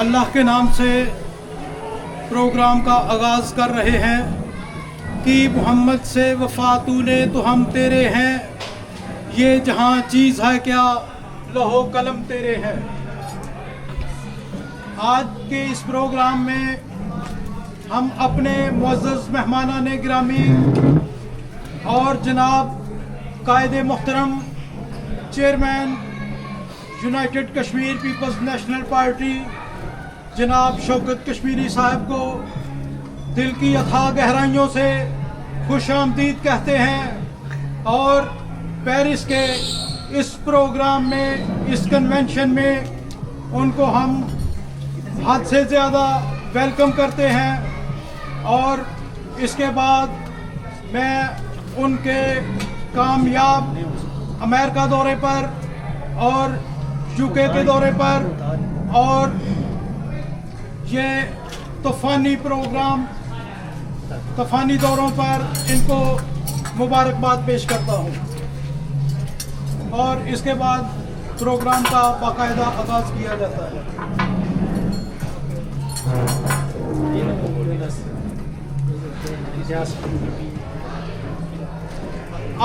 اللہ کے نام سے پروگرام کا آغاز کر رہے ہیں کہ محمد سے وفا تو نے تو ہم تیرے ہیں، یہ جہاں چیز ہے کیا لوح و قلم تیرے ہیں۔ آج کے اس پروگرام میں ہم اپنے معزز مہمانان گرامی اور جناب قائد محترم chairman united Kashmir people's national party جناب شوکت کشمیری صاحب کو دل کی اتھاہ گہرائیوں سے خوش آمدید کہتے ہیں، اور پیرس کے اس پروگرام میں، اس کنونشن میں ان کو ہم حد سے زیادہ ویلکم کرتے ہیں۔ اور اس کے بعد میں ان کے کامیاب امریکہ دورے پر اور UK کے دورے پر اور یہ طوفانی پروگرام، طوفانی دوروں پر ان کو مبارکباد پیش کرتا ہوں، اور اس کے بعد پروگرام کا باقاعدہ آغاز کیا جاتا ہے۔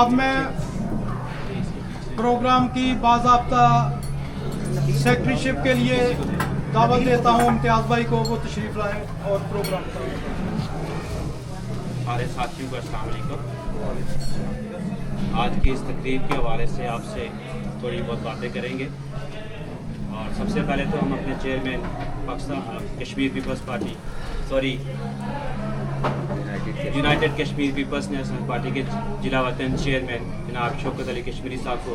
اب میں پروگرام کی باضابطہ سیکرٹری شپ کے لیے دعوت دیتا ہوں امتیاز بھائی کو، وہ تشریف لائیں اور پروگرام کریں۔ سارے ساتھیوں کو السلام علیکم۔ آج کی اس تقریب کے حوالے سے آپ سے تھوڑی بہت باتیں کریں گے، اور سب سے پہلے تو ہم اپنے chairman Pakistan Kashmir people's party united Kashmir people's national party کے ضلع وطن چیئرمین جناب شوکت علی کشمیری صاحب کو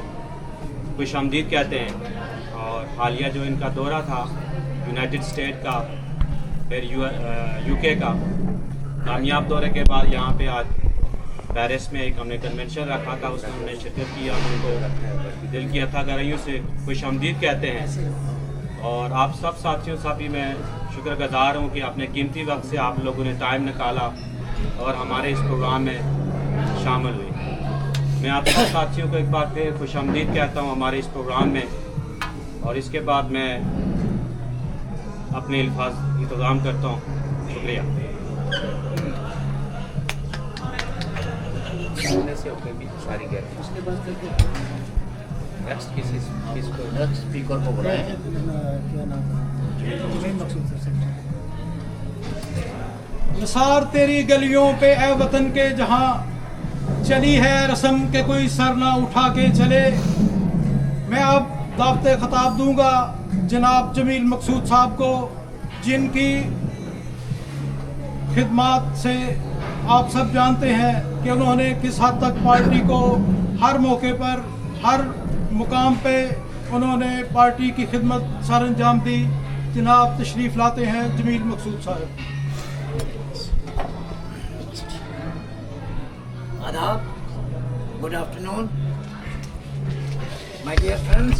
خوش آمدید کہتے ہیں۔ اور حالیہ جو ان کا دورہ تھا یونائٹڈ اسٹیٹ کا، پھر UK کا، کامیاب دورے کے بعد یہاں پہ آج پیرس میں ایک ہم نے کنونشن رکھا تھا، اس میں ہم نے شرکت کی، اور ان کو دل کی اتھاہ گہرائیوں سے خوش آمدید کہتے ہیں۔ اور آپ سب ساتھیوں سے بھی میں شکر گزار ہوں کہ اپنے قیمتی وقت سے آپ لوگوں نے ٹائم نکالا اور ہمارے اس پروگرام میں شامل ہوئے۔ میں آپ سب ساتھیوں کو ایک بار پھر خوش آمدید کہتا ہوں ہمارے اس پروگرام میں، اور اس کے بعد میں اپنے الفاظ انتظام کرتا ہوں۔ شکریہ۔ نثار تیری گلیوں پہ اے وطن کے جہاں، چلی ہے رسم کہ کوئی سر نہ اٹھا کے چلے۔ میں اب دعوت خطاب دوں گا جناب جمیل مقصود صاحب کو، جن کی خدمات سے آپ سب جانتے ہیں کہ انہوں نے کس حد تک پارٹی کو ہر موقع پر، ہر مقام پہ انہوں نے پارٹی کی خدمت سر انجام دی۔ جناب تشریف لاتے ہیں جمیل مقصود صاحب۔ Adab, good afternoon, my dear friends,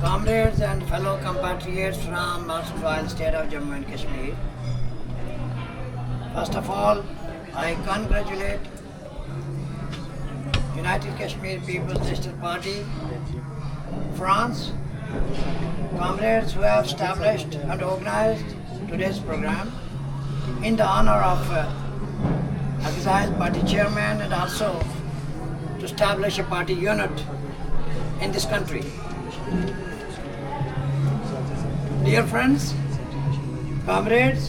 comrades and fellow compatriots from erstwhile state of Jammu and Kashmir. First of all, I congratulate United Kashmir People's National Party, France, comrades who have established and organized today's program in the honor of exiled party chairman, and also to establish a party unit in this country. Dear friends, comrades,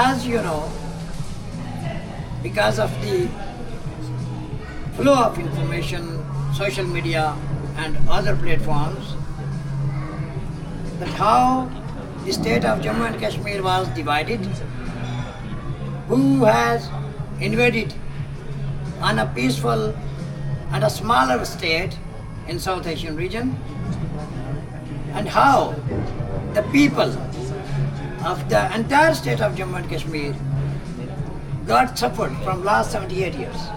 as you know, because of the flow of information, social media and other platforms, that how the state of Jammu and Kashmir was divided, who has invaded on a peaceful and a smaller state in South Asian region, and how the people of the entire state of Jammu and Kashmir got suffered from last 78 years.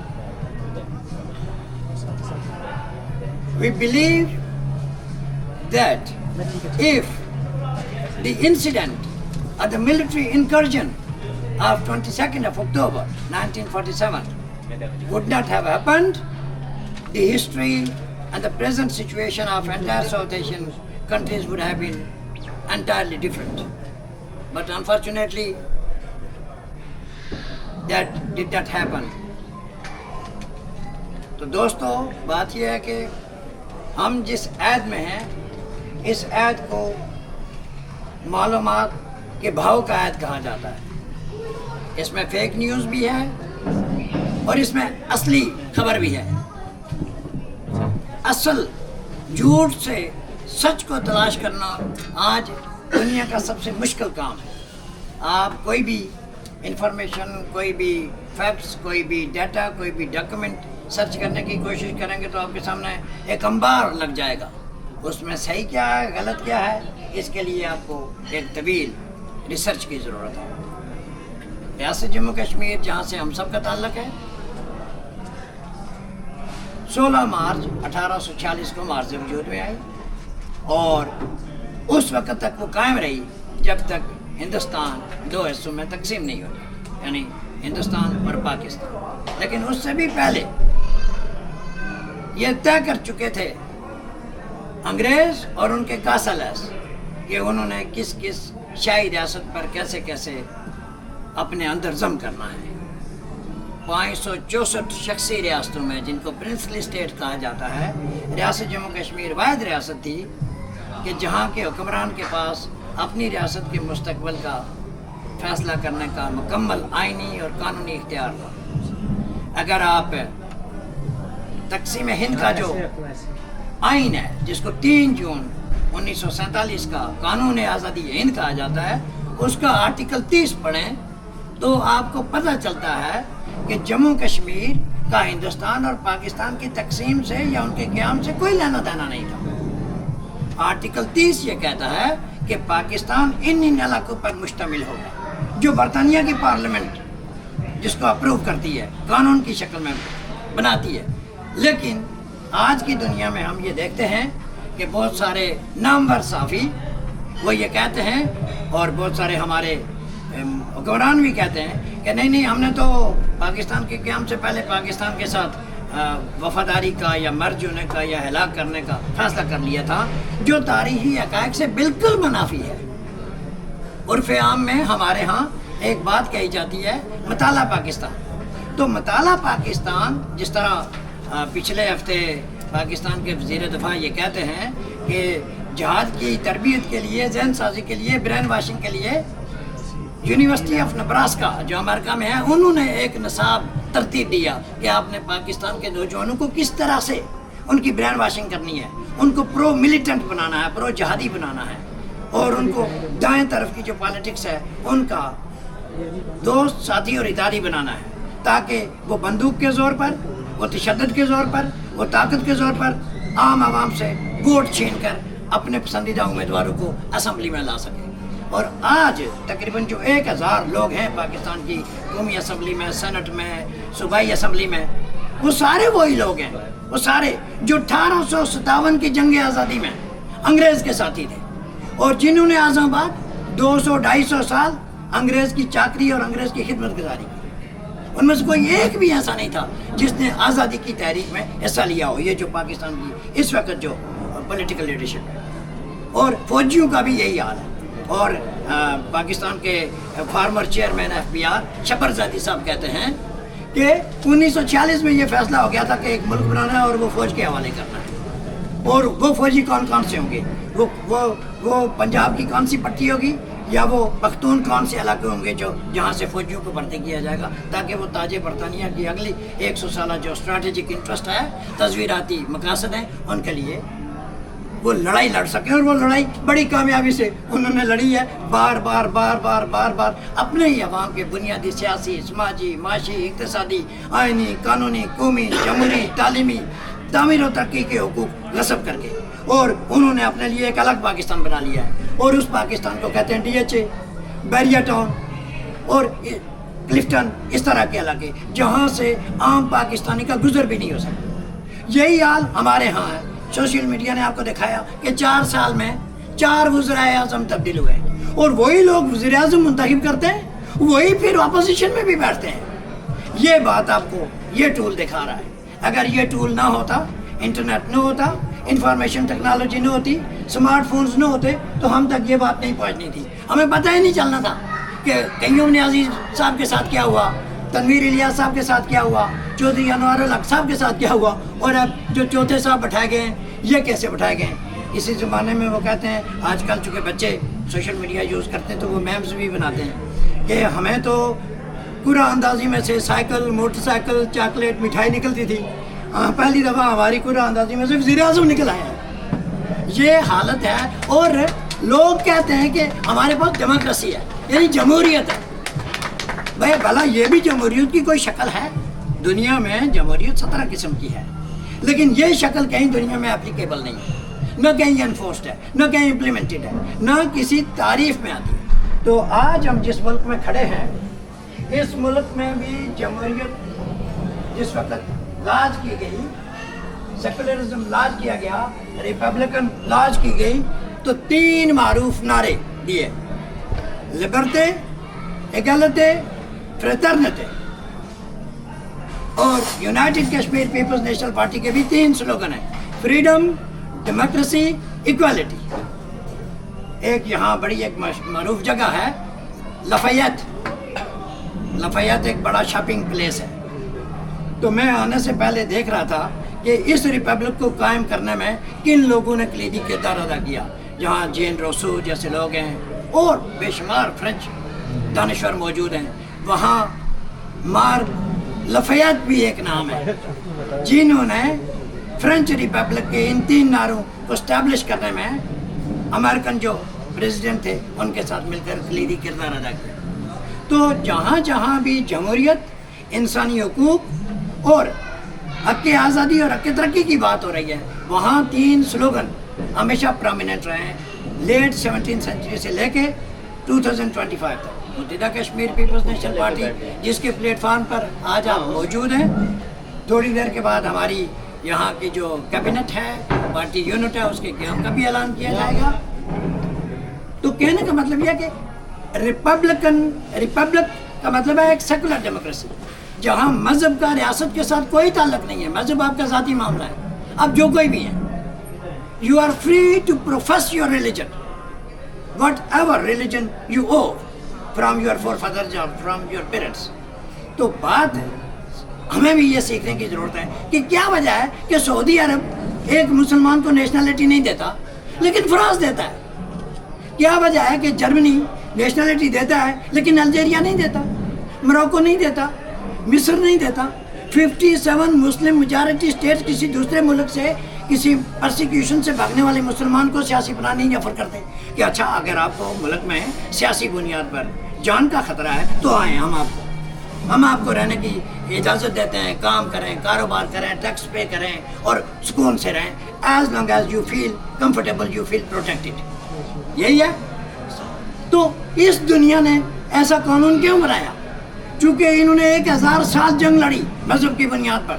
We believe that if the incident or the military incursion of 22nd of October 1947 would not have happened, the history and the present situation of entire South Asian countries would have been entirely different. But unfortunately, that did not happen. تو دوستو بات یہ ہے کہ ہم جس عہد میں ہیں اس عہد کو معلومات کے بھاؤ کا عہد کہا جاتا ہے. اس میں فیک نیوز بھی ہے اور اس میں اصلی خبر بھی ہے. اصل جھوٹ سے سچ کو تلاش کرنا آج دنیا کا سب سے مشکل کام ہے. آپ کوئی بھی انفارمیشن، کوئی بھی فیکٹس، کوئی بھی ڈیٹا، کوئی بھی ڈاکیومنٹ سرچ کرنے کی کوشش کریں گے تو آپ کے سامنے ایک انبار لگ جائے گا. اس میں صحیح کیا ہے، غلط کیا ہے، اس کے لیے آپ کو ایک طویل ریسرچ کی ضرورت ہے. ریاست جموں کشمیر جہاں سے ہم سب کا تعلق ہے، 16 مارچ 1846 کو مارچ وجود میں آئی اور اس وقت تک وہ قائم رہی جب تک ہندوستان 2 حصوں میں تقسیم نہیں ہوئی، یعنی ہندوستان اور پاکستان. لیکن اس سے بھی پہلے یہ طے کر چکے تھے انگریز اور ان کے کاسلس کہ انہوں نے کس کس شاہی ریاست پر کیسے کیسے اپنے اندر ضم کرنا ہے. 564 شخصی ریاستوں میں، جن کو پرنسلی اسٹیٹ کہا جاتا ہے، ریاست جموں کشمیر واحد ریاست تھی کہ جہاں کے حکمران کے پاس اپنی ریاست کے مستقبل کا فیصلہ کرنے کا مکمل آئینی اور قانونی اختیار تھا. اگر آپ تقسیم ہند کا جو آئین ہے، جس کو 3 جون 1947 کا قانون آزادی ہند کہا جاتا ہے، اس کا آرٹیکل 30 پڑھیں تو آپ کو پتہ چلتا ہے کہ جموں کشمیر کا ہندوستان اور پاکستان کی تقسیم سے یا ان کے قیام سے کوئی لینا دینا نہیں تھا. آرٹیکل 30 یہ کہتا ہے کہ پاکستان ان علاقوں پر مشتمل ہوگا جو برطانیہ کی پارلیمنٹ جس کو اپروو کرتی ہے، قانون کی شکل میں بناتی ہے. لیکن آج کی دنیا میں ہم یہ دیکھتے ہیں کہ بہت سارے نامور صحافی وہ یہ کہتے ہیں اور بہت سارے ہمارے حکمران بھی کہتے ہیں کہ نہیں ہم نے تو پاکستان کے قیام سے پہلے پاکستان کے ساتھ وفاداری کا یا مرج ہونے کا یا ہلاک کرنے کا فیصلہ کر لیا تھا، جو تاریخی حقائق سے بالکل منافی ہے. عرف عام میں ہمارے ہاں ایک بات کہی جاتی ہے مطالعہ پاکستان. تو مطالعہ پاکستان، جس طرح پچھلے ہفتے پاکستان کے وزیر دفاع یہ کہتے ہیں کہ جہاد کی تربیت کے لیے، ذہن سازی کے لیے، برین واشنگ کے لیے یونیورسٹی آف نبراسکا جو امریکہ میں ہے، انہوں نے ایک نصاب ترتیب دیا کہ آپ نے پاکستان کے نوجوانوں کو کس طرح سے ان کی برین واشنگ کرنی ہے، ان کو پرو ملیٹنٹ بنانا ہے، پرو جہادی بنانا ہے، اور ان کو دائیں طرف کی جو پالیٹکس ہے ان کا دوست، ساتھی اور اتحادی بنانا ہے، تاکہ وہ بندوق کے زور پر، وہ تشدد کے زور پر، وہ طاقت کے زور پر عام عوام سے ووٹ چھین کر اپنے پسندیدہ امیدواروں کو اسمبلی میں لا سکے. اور آج تقریباً جو 1000 لوگ ہیں پاکستان کی قومی اسمبلی میں، سینٹ میں، صوبائی اسمبلی میں، وہ سارے وہی لوگ ہیں، وہ سارے جو 1857 کی جنگ آزادی میں انگریز کے ساتھی تھے اور جنہوں نے اعظم آباد 200-250 سال انگریز کی چاکری اور انگریز کی خدمت گزاری کی. ان میں سے کوئی ایک بھی ایسا نہیں تھا جس نے آزادی کی تحریک میں حصہ لیا ہو. یہ جو پاکستان کی اس وقت جو پولیٹیکل لیڈرشپ ہے، اور فوجیوں کا بھی یہی حال ہے. اور پاکستان کے فارمر چیئرمین FBR شبر زادی صاحب کہتے ہیں کہ 1946 میں یہ فیصلہ ہو گیا تھا کہ ایک ملک بنانا ہے اور وہ فوج کے حوالے کرنا ہے. اور وہ فوجی کون کون سے ہوں گے؟ وہ پنجاب کی کون سی پٹی ہوگی، یا وہ پختون کون سے علاقے ہوں گے جہاں سے فوجیوں کو بھرتی کیا جائے گا، تاکہ وہ تاج برطانیہ کی اگلی 100 سالہ جو اسٹریٹجک انٹرسٹ ہے، تصویراتی مقاصد ہیں، ان کے لیے وہ لڑائی لڑ سکیں. اور وہ لڑائی بڑی کامیابی سے انہوں نے لڑی ہے، بار بار اپنے ہی عوام کے بنیادی سیاسی، سماجی، معاشی، اقتصادی، آئینی، قانونی، قومی، جمہوری، تعلیمی، تعمیر و ترقی کے حقوق غصب کر کے. اور انہوں نے اپنے لیے ایک الگ پاکستان بنا لیا ہے، اور اس پاکستان کو کہتے ہیں DHA، بیریا ٹاؤن اور کلفٹن، اس طرح کے علاقے جہاں سے عام پاکستانی کا گزر بھی نہیں ہو سکتا. یہی حال ہمارے ہاں ہے. سوشل میڈیا نے آپ کو دکھایا کہ 4 سال میں 4 وزرائے اعظم تبدیل ہوئے، اور وہی لوگ وزیر اعظم منتخب کرتے ہیں، وہی پھر اپوزیشن میں بھی بیٹھتے ہیں. یہ بات آپ کو یہ ٹول دکھا رہا ہے. اگر یہ ٹول نہ ہوتا، انٹرنیٹ نہ ہوتا، انفارمیشن ٹیکنالوجی نہ ہوتی, اسمارٹ فونز نہ ہوتے تو ہم تک یہ بات نہیں پہنچنی تھی. ہمیں پتہ ہی نہیں چلنا تھا کہ قیوم نیازی صاحب کے ساتھ کیا ہوا, تنویر الیاس صاحب کے ساتھ کیا ہوا, چودھری انوار الحق صاحب کے ساتھ کیا ہوا, اور اب جو چوتھے صاحب بٹھائے گئے ہیں یہ کیسے بٹھائے گئے ہیں. اسی زمانے میں وہ کہتے ہیں, آج کل چونکہ بچے سوشل میڈیا یوز کرتے ہیں تو وہ میمز بھی بناتے ہیں کہ ہمیں تو قرعہ اندازی میں سے سائیکل, موٹر سائیکل, چاکلیٹ, مٹھائی نکلتی تھی, پہلی دفعہ ہماری قرعہ اندازی میں سے وزیر اعظم نکل آیا ہے. یہ حالت ہے. اور لوگ کہتے ہیں کہ ہمارے پاس ڈیموکریسی ہے, یعنی جمہوریت ہے. بھائی بھلا یہ بھی جمہوریت کی کوئی شکل ہے؟ دنیا میں جمہوریت 17 قسم کی ہے, لیکن یہ شکل کہیں دنیا میں اپلیکیبل نہیں ہے, نہ کہیں انفورسڈ ہے, نہ کہیں امپلیمنٹڈ ہے, نہ کسی تعریف میں آتی ہے. تو آج ہم جس ملک میں کھڑے ہیں, اس ملک میں بھی جمہوریت جس وقت لاج کی گئی, سیکولرزم لاج کیا گیا, ریپبلکن لاج کی گئی, تو 3 معروف نعرے دیے: لبرٹے, ایگلٹے, فریٹرنٹے. اور united Kashmir people's national party کے بھی 3 سلوگن ہیں: فریڈم, ڈیموکریسی, ایکوالٹی. ایک یہاں بڑی ایک معروف جگہ ہے لفایت. لفایت ایک بڑا شاپنگ پلیس ہے. تو میں آنے سے پہلے دیکھ رہا تھا کہ اس ریپبلک کو قائم کرنے میں کن لوگوں نے کلیدی کردار ادا کیا. جہاں جین روسو جیسے لوگ ہیں اور بے شمار فرینچ دانشور موجود ہیں, وہاں مارک لفایت بھی ایک نام ہے, جنہوں نے فرینچ ریپبلک کے ان 3 نعروں کو اسٹیبلش کرنے میں امریکن جو پریزیڈنٹ تھے ان کے ساتھ مل کر کلیدی کردار ادا کیا. تو جہاں جہاں بھی جمہوریت, انسانی حقوق اور حق آزادی اور حق ترقی کی بات ہو رہی ہے, وہاں 3 سلوگن ہمیشہ پرومیننٹ رہے ہیں, لیٹ 17 سینچری سے لے کے 2025 تک. متحدہ کشمیر پیپلز نیشنل پارٹی جس کے پلیٹ فارم پر آج آپ موجود ہیں, تھوڑی دیر کے بعد ہماری یہاں کی جو کیبنٹ ہے, پارٹی یونٹ ہے, اس کے قیام کا بھی اعلان کیا جائے گا. تو کہنے کا مطلب یہ کہ ریپبلک کا مطلب ہے ایک سیکولر ڈیموکریسی, جہاں مذہب کا ریاست کے ساتھ کوئی تعلق نہیں ہے. مذہب آپ کا ذاتی معاملہ ہے, اب جو کوئی بھی ہے. You are free to profess your religion, whatever religion you owe from your forefathers or from your parents. تو بات ہے, ہمیں بھی یہ سیکھنے کی ضرورت ہے کہ کیا وجہ ہے کہ سعودی عرب ایک مسلمان کو نیشنلٹی نہیں دیتا لیکن فرانس دیتا ہے. کیا وجہ ہے کہ جرمنی نیشنلٹی دیتا ہے لیکن الجیریا نہیں دیتا, موروکو نہیں دیتا, مصر نہیں دیتا. 57 مسلم میجارٹی اسٹیٹس کسی دوسرے ملک سے کسی پرسیکیوشن سے بھاگنے والے مسلمان کو سیاسی پناہ نہیں آفر کرتے کہ اچھا اگر آپ کو ملک میں سیاسی بنیاد پر جان کا خطرہ ہے تو آئیں, ہم آپ کو رہنے کی اجازت دیتے ہیں, کام کریں, کاروبار کریں, ٹیکس پے کریں اور سکون سے رہیں, as long as you feel comfortable, you feel protected. یہی ہے. تو اس دنیا نے ایسا قانون کیوں بنایا؟ چونکہ انہوں نے 1000 سال جنگ لڑی مذہب کی بنیاد پر,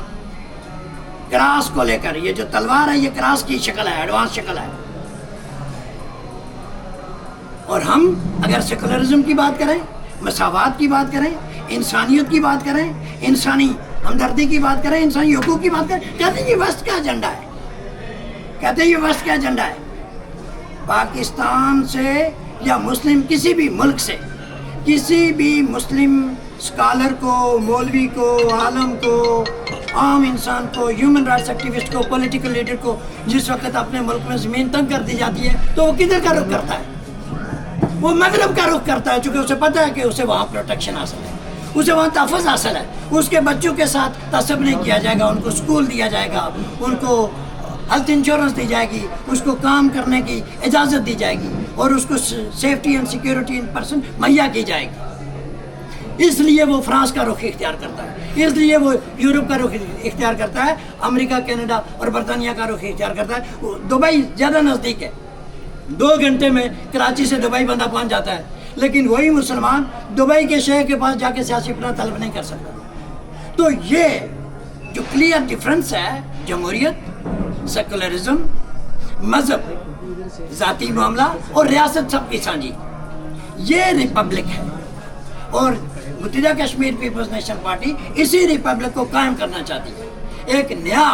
کراس کو لے کر. یہ جو تلوار ہے یہ کراس کی شکل ہے, ایڈوانس شکل ہے. اور ہم اگر سیکولرزم کی بات کریں, مساوات کی بات کریں, انسانیت کی بات کریں, انسانی ہمدردی کی بات کریں, انسانی حقوق کی بات کریں, کہتے ہیں یہ ویسٹ کا ایجنڈا ہے, کہتے ہیں یہ ویسٹ کا ایجنڈا ہے. پاکستان سے یا مسلم کسی بھی ملک سے کسی بھی مسلم اسکالر کو, مولوی کو, عالم کو, عام انسان کو, ہیومن رائٹس ایکٹیوسٹ کو, پولیٹیکل لیڈر کو جس وقت اپنے ملک میں زمین تنگ کر دی جاتی ہے تو وہ کدھر کا رخ کرتا ہے؟ وہ مغرب کا رخ کرتا ہے, چونکہ اسے پتہ ہے کہ اسے وہاں پروٹیکشن حاصل ہے, اسے وہاں تحفظ حاصل ہے. اس کے بچوں کے ساتھ تعصب نہیں کیا جائے گا, ان کو اسکول دیا جائے گا, ان کو ہیلتھ انشورنس دی جائے گی, اس کو کام کرنے کی اجازت دی جائے گی, اور اس کو safety and security in person مہیا کی جائے گی. اس لیے وہ فرانس کا رخ اختیار کرتا ہے, اس لیے وہ یورپ کا رخ اختیار کرتا ہے, امریکہ, کینیڈا اور برطانیہ کا رخ اختیار کرتا ہے. دبئی زیادہ نزدیک ہے, 2 گھنٹے میں کراچی سے دبئی بندہ پہنچ جاتا ہے, لیکن وہی مسلمان دبئی کے شیخ کے پاس جا کے سیاسی پناہ طلب نہیں کر سکتا. تو یہ جو کلیئر ڈفرنس ہے, جمہوریت, سیکولرزم, مذہب, ذاتی معاملہ اور ریاست سب کی سانجھی, یہ ریپبلک ہے. اور متحدہ کشمیر پیپلز نیشنل پارٹی اسی ریپبلک کو قائم کرنا چاہتی ہے. ایک نیا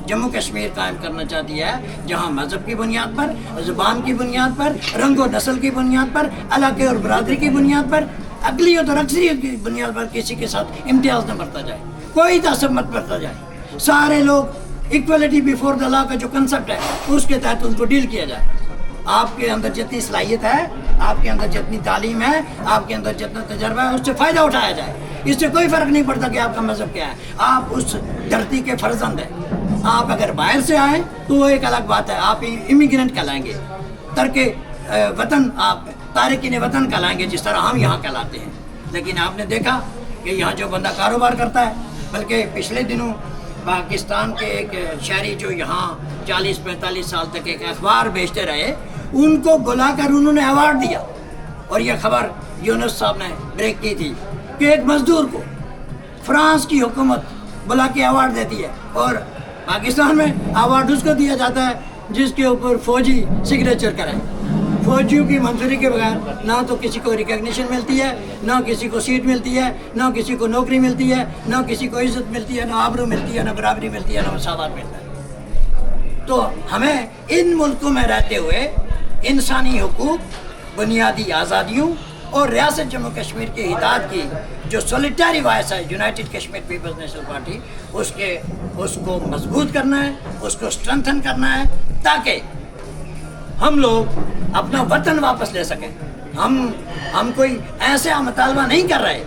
जम्मू कश्मीर कायम करना चाहती है, जहाँ मज़हब की बुनियाद पर, ज़ुबान की बुनियाद पर, रंग और नस्ल की बुनियाद पर, इलाके और बरादरी की बुनियाद पर, अक़लियत और अक्सरियत की बुनियाद पर किसी के साथ इम्तियाज़ न बरता जाए, कोई तासब मत बरता जाए। सारे लोग इक्वलिटी बिफोर द लॉ का जो कंसेप्ट है उसके तहत उनको डील किया जाए। आपके अंदर जितनी सलाहियत है, आपके अंदर जितनी तालीम है, आपके अंदर जितना तजर्बा है, उससे फ़ायदा उठाया जाए। इससे कोई फ़र्क नहीं पड़ता कि आपका मज़हब क्या है, आप उस धरती के फर्जंद हैं। आप अगर बाहर से आए तो वो एक अलग बात है, आप इमिग्रेंट कहलाएंगे, तरके वतन, आप तारिकीन वतन कहलाएंगे, जिस तरह हम यहाँ कहलाते हैं। लेकिन आपने देखा कि यहाँ जो बंदा कारोबार करता है, बल्कि पिछले दिनों पाकिस्तान के एक शहरी जो यहाँ 40-45 साल तक एक अखबार बेचते रहे, उनको बुलाकर उन्होंने अवार्ड दिया। और यह खबर यूनुस साहब ने ब्रेक की थी कि एक मजदूर को फ्रांस की हुकूमत बुला के अवार्ड देती है, और पाकिस्तान में अवार्ड उसको दिया जाता है जिसके ऊपर फौजी सिग्नेचर करें। फौजियों की मंजूरी के बगैर ना तो किसी को रिकग्निशन मिलती है, ना किसी को सीट मिलती है, ना किसी को नौकरी मिलती है, ना किसी को इज्जत मिलती है, ना आबरू मिलती है, ना बराबरी मिलती है, ना मसावत मिलता है। तो हमें इन मुल्कों में रहते हुए इंसानी हुकूक, बुनियादी आज़ादियों और रियासत जम्मू कश्मीर की हिदायत की जो सोलिटरी वॉइस है united Kashmir peoples national party, उसको मजबूत करना है, उसको स्ट्रेंथन करना है, ताकि हम लोग अपना वतन वापस ले सकें। हम कोई ऐसा मुतालबा नहीं कर रहे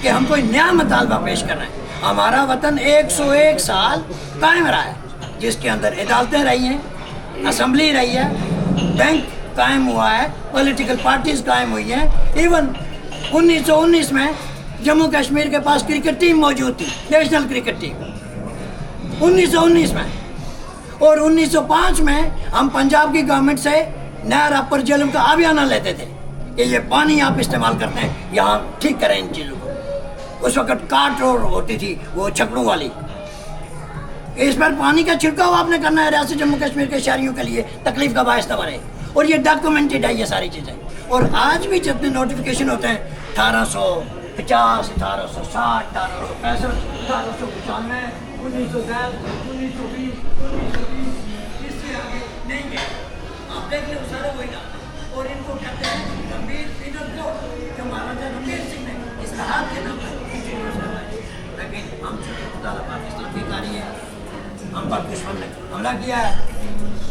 कि हम कोई नया मुतालबा पेश कर रहे हैं। हमारा वतन 101 साल कायम रहा है, जिसके अंदर अदालतें रही हैं, असम्बली रही है, बैंक कायम हुआ है, पॉलिटिकल पार्टीज कायम हुई हैं। इवन 1919 में जम्मू कश्मीर के पास क्रिकेट टीम मौजूद थी, नेशनल क्रिकेट टीम 1919 में। और 1905 में हम पंजाब की गवर्नमेंट से नहर अपर झेलम का अभियान लेते थे कि ये पानी आप इस्तेमाल करते हैं, यहाँ ठीक करें इन चीज़ों को। उस वक्त काट रोड होती थी, वो छकड़ों वाली। इस पर पानी का छिड़काव आपने करना है रियासत जम्मू कश्मीर के शहरियों के लिए, तकलीफ का बायस न बने। और ये डॉक्यूमेंटेड है ये सारी चीज़ें। और आज भी जितने नोटिफिकेशन होते हैं 1850, 1860, 1865, 1895, 1910, 1920, 1920, इससे आगे नहीं गए। आप देख लो सारे वही ना। और इनको कहते हैं गंभीर पीनल कोड, जो महाराजा रणबीर सिंह ने इस्लाहात के नाम पर। लेकिन हम पाकिस्तान की कारी है, हम पर दुश्मन ने हमला किया है,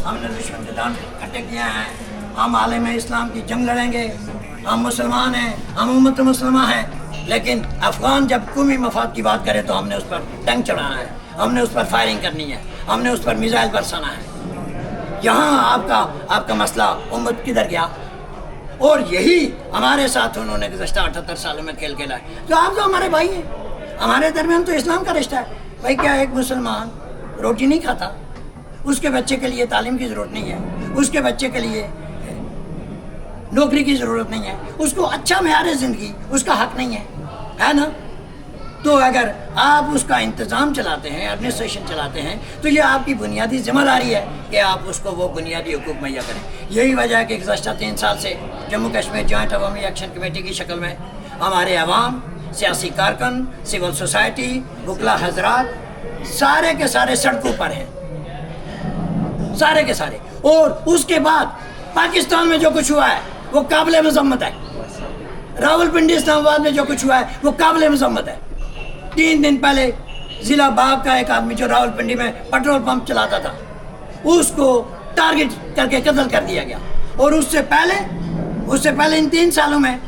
हमने दुश्मन के दांत खट्टे किए हैं। हम आलम इस्लाम की जंग लड़ेंगे, हम मुसलमान हैं, हम उम्मत मुसलमा हैं। लेकिन अफगान जब कौमी मफाद की बात करे तो हमने उस पर टैंक चढ़ाना है, हमने उस पर फायरिंग करनी है, हमने उस पर मिसाइल बरसाना है। यहाँ आपका मसला उम्मत किधर गया? और यही हमारे साथ उन्होंने गुज़श्ता 78 सालों में खेल खेला है। तो आप तो हमारे भाई हैं, हमारे दरमियान तो इस्लाम का रिश्ता है। भाई क्या एक मुसलमान रोटी नहीं खाता, उसके बच्चे के लिए तालीम की ज़रूरत नहीं है, उसके बच्चे के लिए नौकरी की ज़रूरत नहीं है, उसको अच्छा मेयार ज़िंदगी उसका हक नहीं है ना? तो अगर आप उसका इंतज़ाम चलाते हैं, एडमिनिस्ट्रेशन चलाते हैं, तो ये आपकी बुनियादी जिम्मेदारी है कि आप उसको वो बुनियादी हुकूक मुहैया करें। यही वजह है कि गुज़श्ता 3 साल से Jammu Kashmir joint Awami action committee की शक्ल में हमारे अवाम, सियासी कारकुन, सिविल सोसाइटी, वकला हजरात सारे के सारे सड़कों पर हैं, सारे के सारे। और उसके बाद पाकिस्तान में जो कुछ हुआ है वो काबिल मज़म्मत है। रावलपिंडी इस्लामाबाद में जो कुछ हुआ है वो काबिल मज़म्मत है। 3 दिन पहले ज़िला बाग का एक आदमी जो रावलपिंडी में पेट्रोल पंप चलाता था, उसको टारगेट करके कत्ल कर दिया गया। और उससे पहले इन 3 सालों में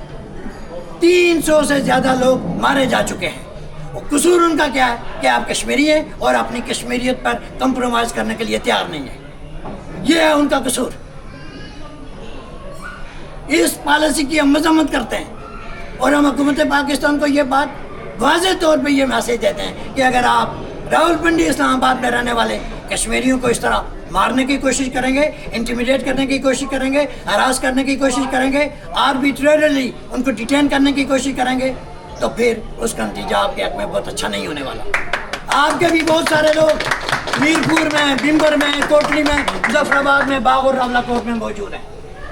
300 से ज़्यादा लोग मारे जा चुके हैं। और कसूर उनका क्या है कि आप कश्मीरी हैं और अपनी कश्मीरियत पर कंप्रोमाइज़ करने के लिए तैयार नहीं है। ये है उनका कसूर। इस पॉलिसी की हम मजम्मत करते हैं और हम हुकूमत पाकिस्तान को ये बात वाज़ेह तौर पे ये मैसेज देते हैं कि अगर आप रावलपिंडी इस्लामाबाद में रहने वाले कश्मीरियों को इस तरह मारने की कोशिश करेंगे, इंटिमिडेट करने की कोशिश करेंगे, हरास करने की कोशिश करेंगे, आर्बिट्रेरली उनको डिटेन करने की कोशिश करेंगे, तो फिर उसका नतीजा आपके हक में बहुत अच्छा नहीं होने वाला। आपके भी बहुत सारे लोग मीरपुर में, बिम्बर में, कोटली में, मुजफ्फराबाद में, बागोर रावलाकोट में मौजूद हैं,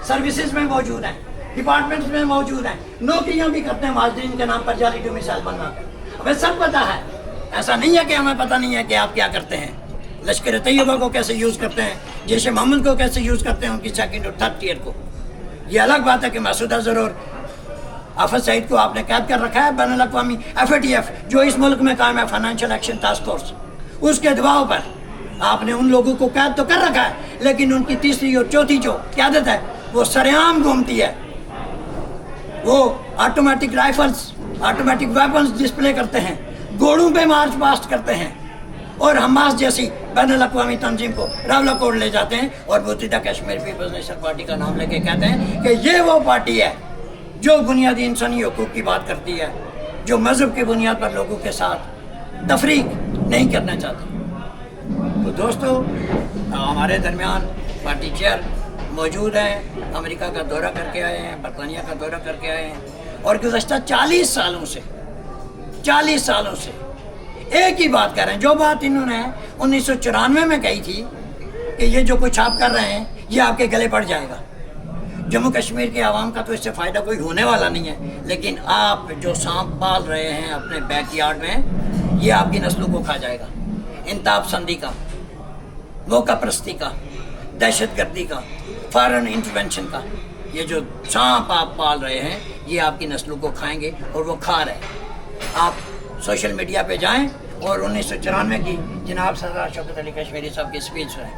सर्विसेज में मौजूद हैं, डिपार्टमेंट्स में मौजूद हैं, नौकरियां भी करते हैं माजरीन के नाम पर जाली डोमिसाइल बनवा कर। हमें सब पता है, ऐसा नहीं है कि हमें पता नहीं है कि आप क्या करते हैं। लश्कर तैयबा को कैसे यूज़ करते हैं, जैश मोहम्मद को कैसे यूज़ करते हैं उनकी सेकंड और थर्ड टियर को। ये अलग बात है कि मसूद अजहर और आफत सईद को आपने कैद कर रखा है बैनुल अक़वामी FATF जो इस मुल्क में कायम है, फाइनेंशियल एक्शन टास्क फोर्स, उसके दबाव पर आपने उन लोगों को कैद तो कर रखा है, लेकिन उनकी तीसरी और चौथी जो क़यादत है वो सरेआम घूमती है। वो automatic rifles, automatic weapons display करते हैं, घोड़ों पे मार्च पास्ट करते हैं और हमास जैसी बैनुल अक़वामी तंजीम को रावलाकोट ले जाते हैं और मुत्तहिदा कश्मीर पीपल्स नेशनल पार्टी का नाम लेके कहते हैं कि ये वो पार्टी है जो बुनियादी इंसानी हकूक़ की बात करती है, जो मज़हब की बुनियाद पर लोगों के साथ तफरीक नहीं करना चाहती। तो दोस्तों, हमारे दरमियान पार्टी चेयर मौजूद हैं, अमेरिका का दौरा करके आए हैं, बरतानिया का दौरा करके आए हैं और गुज़श्ता 40 सालों से एक ही बात कर रहे हैं। जो बात इन्होंने 1994 में कही थी कि ये जो कुछ आप कर रहे हैं ये आपके गले पड़ जाएगा, जम्मू कश्मीर के आवाम का तो इससे फ़ायदा कोई होने वाला नहीं है, लेकिन आप जो सांप पाल रहे हैं अपने बैकयार्ड में ये आपकी नस्लों को खा जाएगा। इंतहा पसंदी का, मौका परस्ती का, दहशतगर्दी का, फॉरेन इंटरवेंशन का, ये जो सांप आप पाल रहे हैं ये आपकी नस्लों को खाएंगे और वो खा रहे हैं। आप सोशल मीडिया पे जाएं और 1994 की जनाब सरदार शौकत अली कश्मीरी साहब की स्पीच सुनें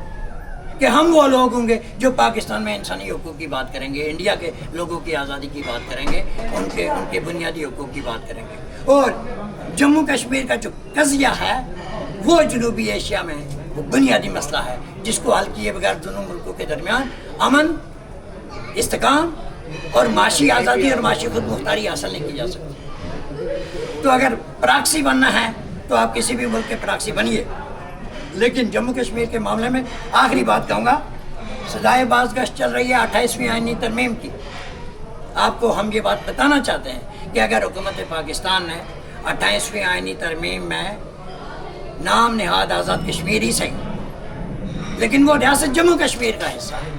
कि हम वो लोग होंगे जो पाकिस्तान में इंसानी हकूक़ की बात करेंगे, इंडिया के लोगों की आज़ादी की बात करेंगे, उनके बुनियादी हकूक़ की बात करेंगे। और जम्मू कश्मीर का जो कज़िया है वो जनूबी एशिया में वो बुनियादी मसला है जिसको हल किए बगैर दोनों मुल्कों के दरमियान अमन, इस्तेकाम और माशी आज़ादी और माशी खुद मुख्तारी हासिल नहीं की जा सकती। तो अगर प्रॉक्सी बनना है तो आप किसी भी मुल्क के प्रॉक्सी बनिए, लेकिन जम्मू कश्मीर के मामले में आखिरी बात कहूँगा, सदाए बाज़गश्त चल रही है 28वीं आईनी तरमीम की। आपको हम ये बात बताना चाहते हैं कि अगर हुकूमत पाकिस्तान ने 28वीं आईनी तरमीम में नाम नहाद आज़ाद कश्मीर ही सही, लेकिन वो रियासत जम्मू कश्मीर का हिस्सा है,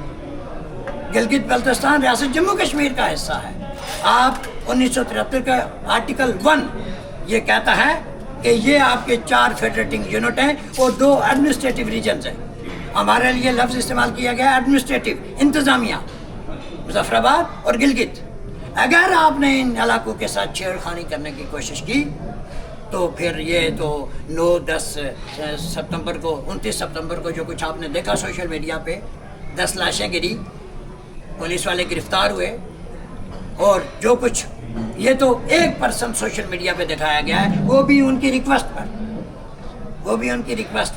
गिलगित बल्तिस्तान रियासत जम्मू कश्मीर का हिस्सा है। आप 1973 का आर्टिकल 1 ये कहता है कि ये आपके 4 फेडरेटिंग यूनिट हैं और 2 एडमिनिस्ट्रेटिव रीजन्स हैं। हमारे लिए लफ्ज़ इस्तेमाल किया गया एडमिनिस्ट्रेटिव, इंतज़ामिया, मुज़फ़्फ़राबाद और गिलगित। अगर आपने इन इलाकों के साथ छेड़खानी करने की कोशिश की तो फिर ये तो 9-10 सितंबर को 29 सितंबर को जो कुछ आपने देखा सोशल मीडिया पे, 10 लाशें गिरी, पुलिस वाले गिरफ्तार हुए और जो कुछ ये तो 1% सोशल मीडिया पे दिखाया गया है, वो भी उनकी रिक्वेस्ट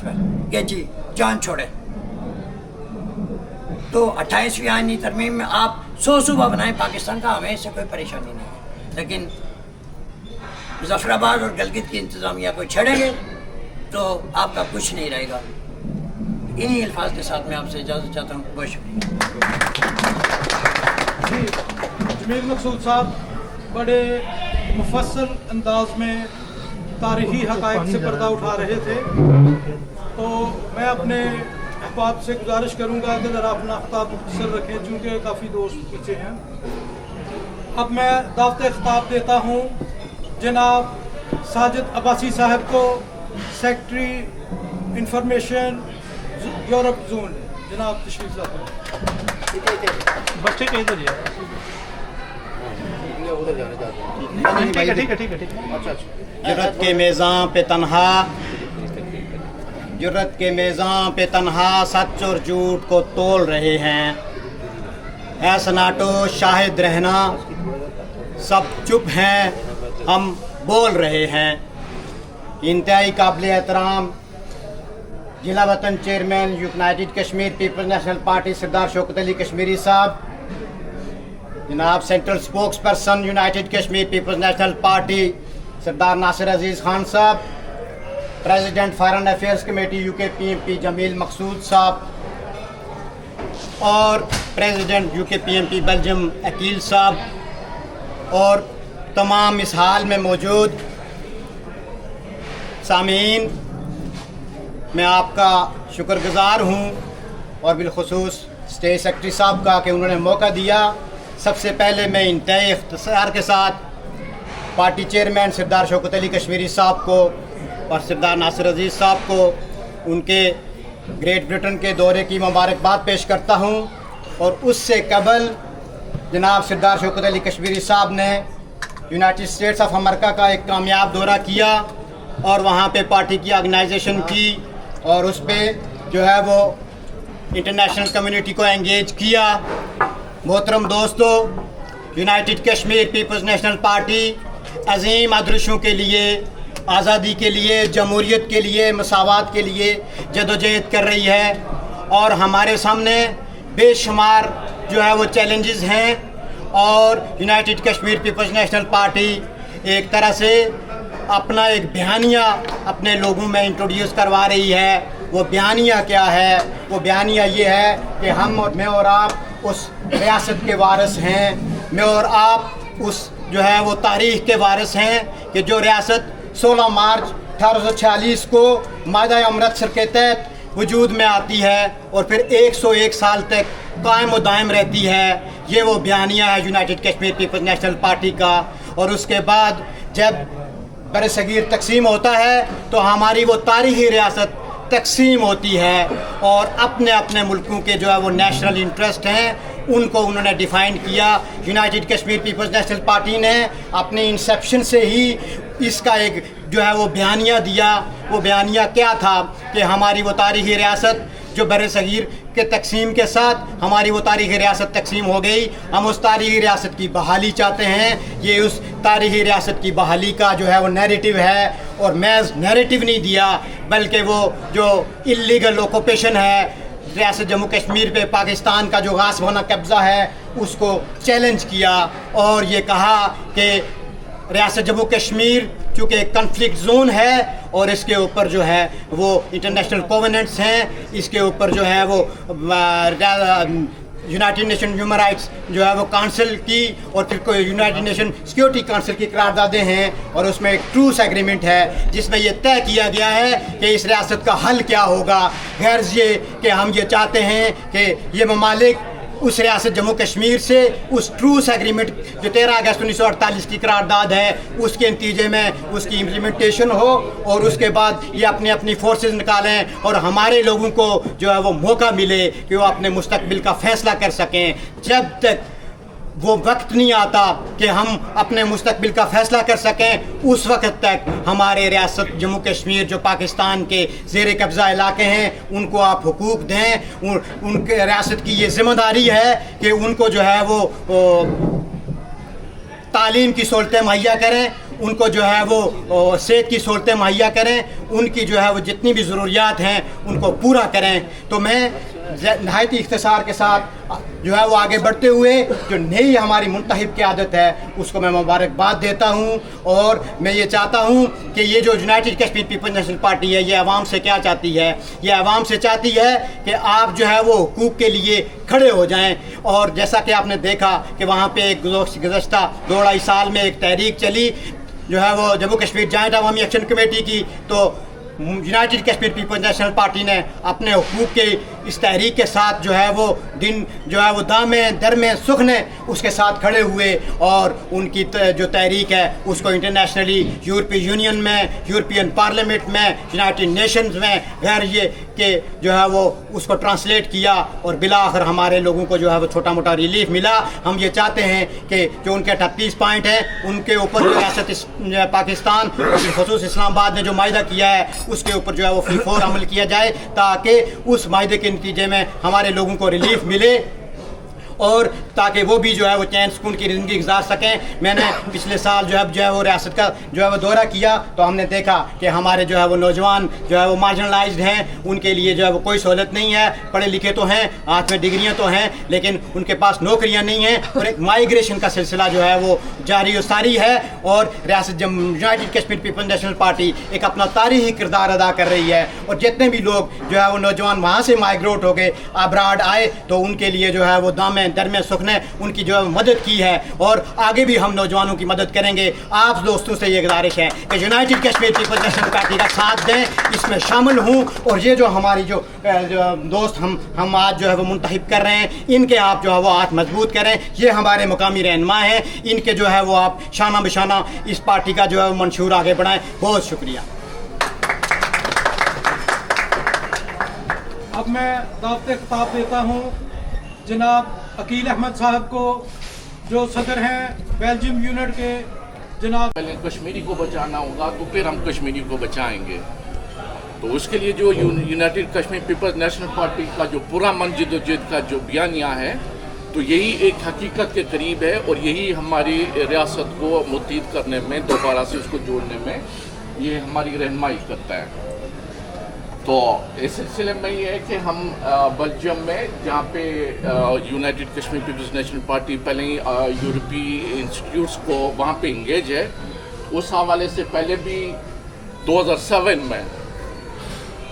पर कि जी जान छोड़े। तो 28वीं आईनी तरमीम में आप 100 सूबा बनाएं पाकिस्तान का, हमें इससे कोई परेशानी नहीं है, लेकिन मुज़फ़्फ़राबाद और गिलगित की इंतज़ामिया को छेड़ेंगे तो आपका कुछ नहीं रहेगा। इन्हीं अल्फाज के साथ मैं आपसे इजाज़त चाहता हूँ। बहुत शुक्रिया। जमील मकसूद साहब बड़े मुफस्सल अंदाज में तारीख़ी हक़ाइक़ से पर्दा उठा रहे थे, तो मैं अपने अहबाब से गुजारिश करूँगा कि ज़रा अपना ख़िताब मुख्तसर रखें चूँकि काफ़ी दोस्त पीछे हैं। अब मैं दावत ख़िताब देता हूँ जनाब साजिद अब्बासी साहब को, सेक्रेटरी इंफॉर्मेशन यूरोप जोन। जनाब तशरीफ लाते बच्चे कहीं तो जुर्रत के मेज़ां पे तन्हा सच और झूठ को तोल रहे हैं। ऐ सनाटो शाहिद रहना, सब चुप हैं, हम बोल रहे हैं। इंतहाई काबिल एहतराम जिला वतन chairman United Kashmir peoples national Party Sardar Shaukat Ali Kashmiri sahab, जनाब central spokesperson United Kashmir peoples national Party Sardar Nasir Aziz Khan sahab, president foreign affairs committee UK PMP Jameel Maqsood sahab और president UK PMP Belgium Aqeel sahab और तमाम इस हाल में मौजूद सामीन, मैं आपका शुक्रगुज़ार हूँ और बिलखुसूस स्टेट सेक्रेटरी साहब का कि उन्होंने मौका दिया। सबसे पहले मैं इंतहाई इख्तिसार के साथ पार्टी चेयरमैन सरदार शौकत अली कश्मीरी साहब को और सरदार नासिर अजीज़ साहब को उनके ग्रेट ब्रिटेन के दौरे की मुबारकबाद पेश करता हूँ। और उससे कबल जनाब सरदार शौकत अली कश्मीरी साहब ने यूनाइटेड स्टेट्स ऑफ अमेरिका का एक कामयाब दौरा किया और वहाँ पे पार्टी की ऑर्गेनाइजेशन की और उस पर जो है वो इंटरनेशनल कम्युनिटी को एंगेज किया। मोहतरम दोस्तों, United Kashmir peoples national Party अजीम आदर्शों के लिए, आज़ादी के लिए, जमहूरियत के लिए, मसावत के लिए जदोजहद कर रही है और हमारे सामने बेशुमार जो है वो चैलेंजेस हैं। और united Kashmir peoples national party एक तरह से अपना एक बयानिया अपने लोगों में इंट्रोड्यूस करवा रही है। वो बयानिया क्या है? वो बयानिया ये है कि मैं और आप उस रियासत के वारिस हैं, मैं और आप उस जो है वो तारीख़ के वारिस हैं कि जो रियासत 16 मार्च 1846 को मादा अमृतसर के तहत वजूद में आती है और फिर 101 साल तक कायम व दायम रहती है। ये वो बयानिया है united Kashmir peoples national party का। और उसके बाद जब बरसगीर तकसीम होता है तो हमारी वो तारीख़ी रियासत तकसीम होती है और अपने अपने मुल्कों के जो है वो नेशनल इंटरेस्ट हैं उनको उन्होंने डिफ़ाइन किया। United Kashmir peoples national party ने अपने इंसेप्शन से ही इसका एक जो है वो बयानिया दिया। वो बयानिया क्या था कि हमारी वो तारीख़ी रियासत जो बरसगीर के तकसीम के साथ हमारी वो तारीख़ी रियासत तकसीम हो गई, हम उस तारीख़ी रियासत की बहाली चाहते हैं। ये उस तारीख़ी रियासत की बहाली का जो है वो नैरेटिव है और महज नैरेटिव नहीं दिया बल्कि वो जो इल्लीगल ऑक्यूपेशन है रियासत जम्मू कश्मीर पे पाकिस्तान का जो गासबाना कब्ज़ा है उसको चैलेंज किया और ये कहा कि रियासत जम्मू कश्मीर चूँकि कन्फ्लिक्ट जोन है और इसके ऊपर जो है वो इंटरनेशनल कोवेनेंट्स हैं, इसके ऊपर जो है वो यूनाइटेड नेशन ह्यूमन राइट्स जो है वो काउंसिल की और फिर यूनाइटेड नेशन सिक्योरिटी काउंसिल की करारदादें हैं और उसमें एक ट्रूस एग्रीमेंट है जिसमें ये तय किया गया है कि इस रियासत का हल क्या होगा। गर्ज ये कि हम ये चाहते हैं कि ये ममालिक उस रियासत जम्मू कश्मीर से उस ट्रूस एग्रीमेंट जो 13 अगस्त 1948 की करारदाद है उसके नतीजे में उसकी इम्प्लीमेंटेशन हो और उसके बाद ये अपनी अपनी फोर्सेस निकालें और हमारे लोगों को जो है वो मौका मिले कि वो अपने मुस्तकबिल का फ़ैसला कर सकें। जब तक वो वक्त नहीं आता कि हम अपने मुस्तकबिल का फ़ैसला कर सकें उस वक्त तक हमारे रियासत जम्मू कश्मीर जो पाकिस्तान के ज़ेर कब्ज़ा इलाके हैं उनको आप हुकूक दें। उनके रियासत की ये ज़िम्मेदारी है कि उनको जो है वो तालीम की सहूलतें मुहैया करें, उनको जो है वो सेहत की सहूलतें मुहैया करें, उनकी जो है वो जितनी भी ज़रूरियात हैं उनको पूरा करें। तो मैं नहायत इख्तिसार के साथ जो है वो आगे बढ़ते हुए जो नई हमारी मुंतखब क़यादत है उसको मैं मुबारकबाद देता हूँ और मैं ये चाहता हूँ कि ये जो united Kashmir peoples national party है ये आवाम से क्या चाहती है? ये आवाम से चाहती है कि आप जो है वो हुकूक के लिए खड़े हो जाएं। और जैसा कि आपने देखा कि वहाँ पे एक गुज़श्ता 2-2.5 साल में एक तहरीक चली जो है वो Jammu Kashmir joint Awami action committee की, तो united Kashmir peoples national party ने अपने हुकूक के इस तहरीक के साथ जो है वो दिन जो है वो दामे दरमे सुखने उसके साथ खड़े हुए और उनकी जो तहरीक है उसको इंटरनेशनली यूरोपीय यूनियन में, यूरोपियन पार्लियामेंट में, यूनाइटेड नेशंस में गैर ये कि जो है वो उसको ट्रांसलेट किया और बिलाखिर हमारे लोगों को जो है वो छोटा मोटा रिलीफ मिला। हम ये चाहते हैं कि जो उनके 38 पॉइंट हैं उनके ऊपर जो रियासत पाकिस्तान ख़ुसूस इस्लामाबाद ने जो माहिदा किया है उसके ऊपर जो है वो फ्री फोर अमल किया जाए ताकि उस माहिदे के नतीजे में हमारे लोगों को रिलीफ मिले और ताकि वो भी जो है वो चैन सुकून की ज़िंदगी गुजार सकें। मैंने पिछले साल जो है वो रियासत का जो है वो दौरा किया तो हमने देखा कि हमारे जो है वो नौजवान जो है वो मार्जिनलाइज्ड हैं, उनके लिए जो है वो कोई सहूलत नहीं है। पढ़े लिखे तो हैं, हाथ में डिग्रियां तो हैं, लेकिन उनके पास नौकरियां नहीं हैं और एक माइग्रेशन का सिलसिला जो है वो जारी व सारी है। और रियासत united Kashmir peoples national party एक अपना तारीख़ी किरदार अदा कर रही है और जितने भी लोग जो है वो नौजवान वहाँ से माइग्रेट हो गए अब्राड आए तो उनके लिए जो है वो दामे दरमे सुख ने उनकी जो है मदद की है और आगे भी हम नौजवानों की मदद करेंगे। आप दोस्तों से ये गुजारिश है कि united Kashmir peoples national party का साथ दें, इसमें शामिल हूँ और ये जो हमारी जो दोस्त हम आज जो है वो मुंतखब कर रहे हैं इनके आप जो है वो हाथ मजबूत करें। ये हमारे मुकामी रहनुमा हैं, इनके जो है वो आप शाना बशाना इस पार्टी का जो है वो मंशूर आगे बढ़ाएँ। बहुत शुक्रिया। अब मैं दावत खिताब देता हूँ जनाब अकील अहमद साहब को, जो सदर हैं बेल्जियम यूनिट के। जनाब पहले कश्मीरी को बचाना होगा तो फिर हम कश्मीरी को बचाएंगे। तो उसके लिए जो united Kashmir peoples national party का जो पूरा मन जद्दोजहद का जो बयानिया है, तो यही एक हकीकत के करीब है और यही हमारी रियासत को मुत्तहिद करने में, दोबारा से उसको जोड़ने में ये हमारी रहनुमाई करता है। तो इस सिलसिले में ये है कि हम बेल्जियम में, जहाँ पे united Kashmir peoples national party पहले ही यूरोपीय इंस्टीट्यूट्स को वहाँ पे इंगेज है, उस हवाले से पहले भी 2007 में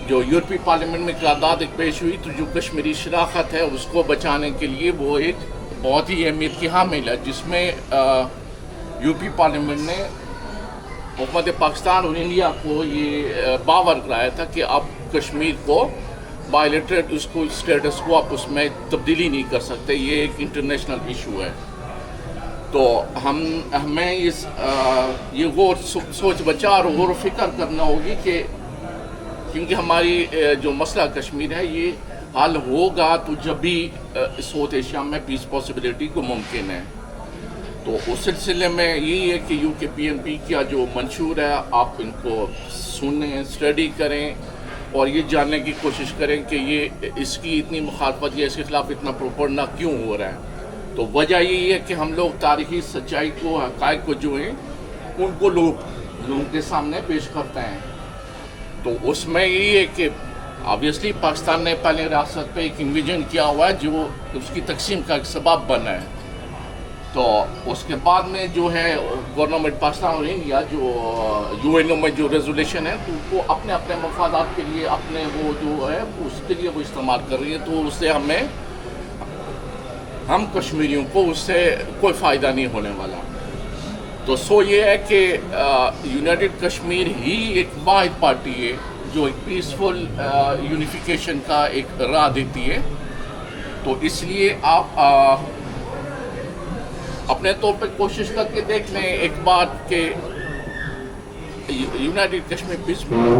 जो यूरोपीय पार्लियामेंट में करारदाद एक पेश हुई, तो जो कश्मीरी शराकत है उसको बचाने के लिए वो एक बहुत ही अहमियत की हामिल है, जिसमें यूरोपीय पार्लियामेंट ने हुकूमत पाकिस्तान और इंडिया को ये बावर कराया था कि अब कश्मीर को बायलैटरल उसको स्टेटस को आप उसमें तब्दीली नहीं कर सकते, ये एक इंटरनेशनल इशू है। तो हमें इस ये गौर सोच विचार और गौर फिक्र करना होगी कि क्योंकि हमारी जो मसला कश्मीर है ये हल होगा तो जब भी साउथ एशिया में पीस पॉसिबिलिटी को मुमकिन है। तो उस सिलसिले में यही है कि UKPNP का जो मंशूर है आप इनको सुनें, स्टडी करें और ये जानने की कोशिश करें कि ये इसकी इतनी मुखालफत या इसके खिलाफ इतना प्रोपगेंडा क्यों हो रहा है। तो वजह यही है कि हम लोग तारीखी सच्चाई को, हक़ाइक़ को जो हैं उनको लोगों के सामने पेश करते हैं। तो उसमें यही है कि ऑब्वियसली पाकिस्तान ने पहले रियासत पे एक इन्विजन किया हुआ है जो उसकी तकसीम का एक सबब बना है। तो उसके बाद में जो है गवर्नमेंट पाकिस्तान और इंडिया जो UNO में जो रेजोल्यूशन है तो वो अपने अपने मफादात के लिए अपने वो जो है उसके लिए वो इस्तेमाल कर रही है। तो उससे हम कश्मीरियों को उससे कोई फ़ायदा नहीं होने वाला। तो ये है कि यूनाइटेड कश्मीर ही एक वाहिद पार्टी है जो एक पीसफुल यूनिफिकेशन का एक राह देती है। तो इसलिए आप अपने तौर पे कोशिश करके देख लें एक बात कि united Kashmir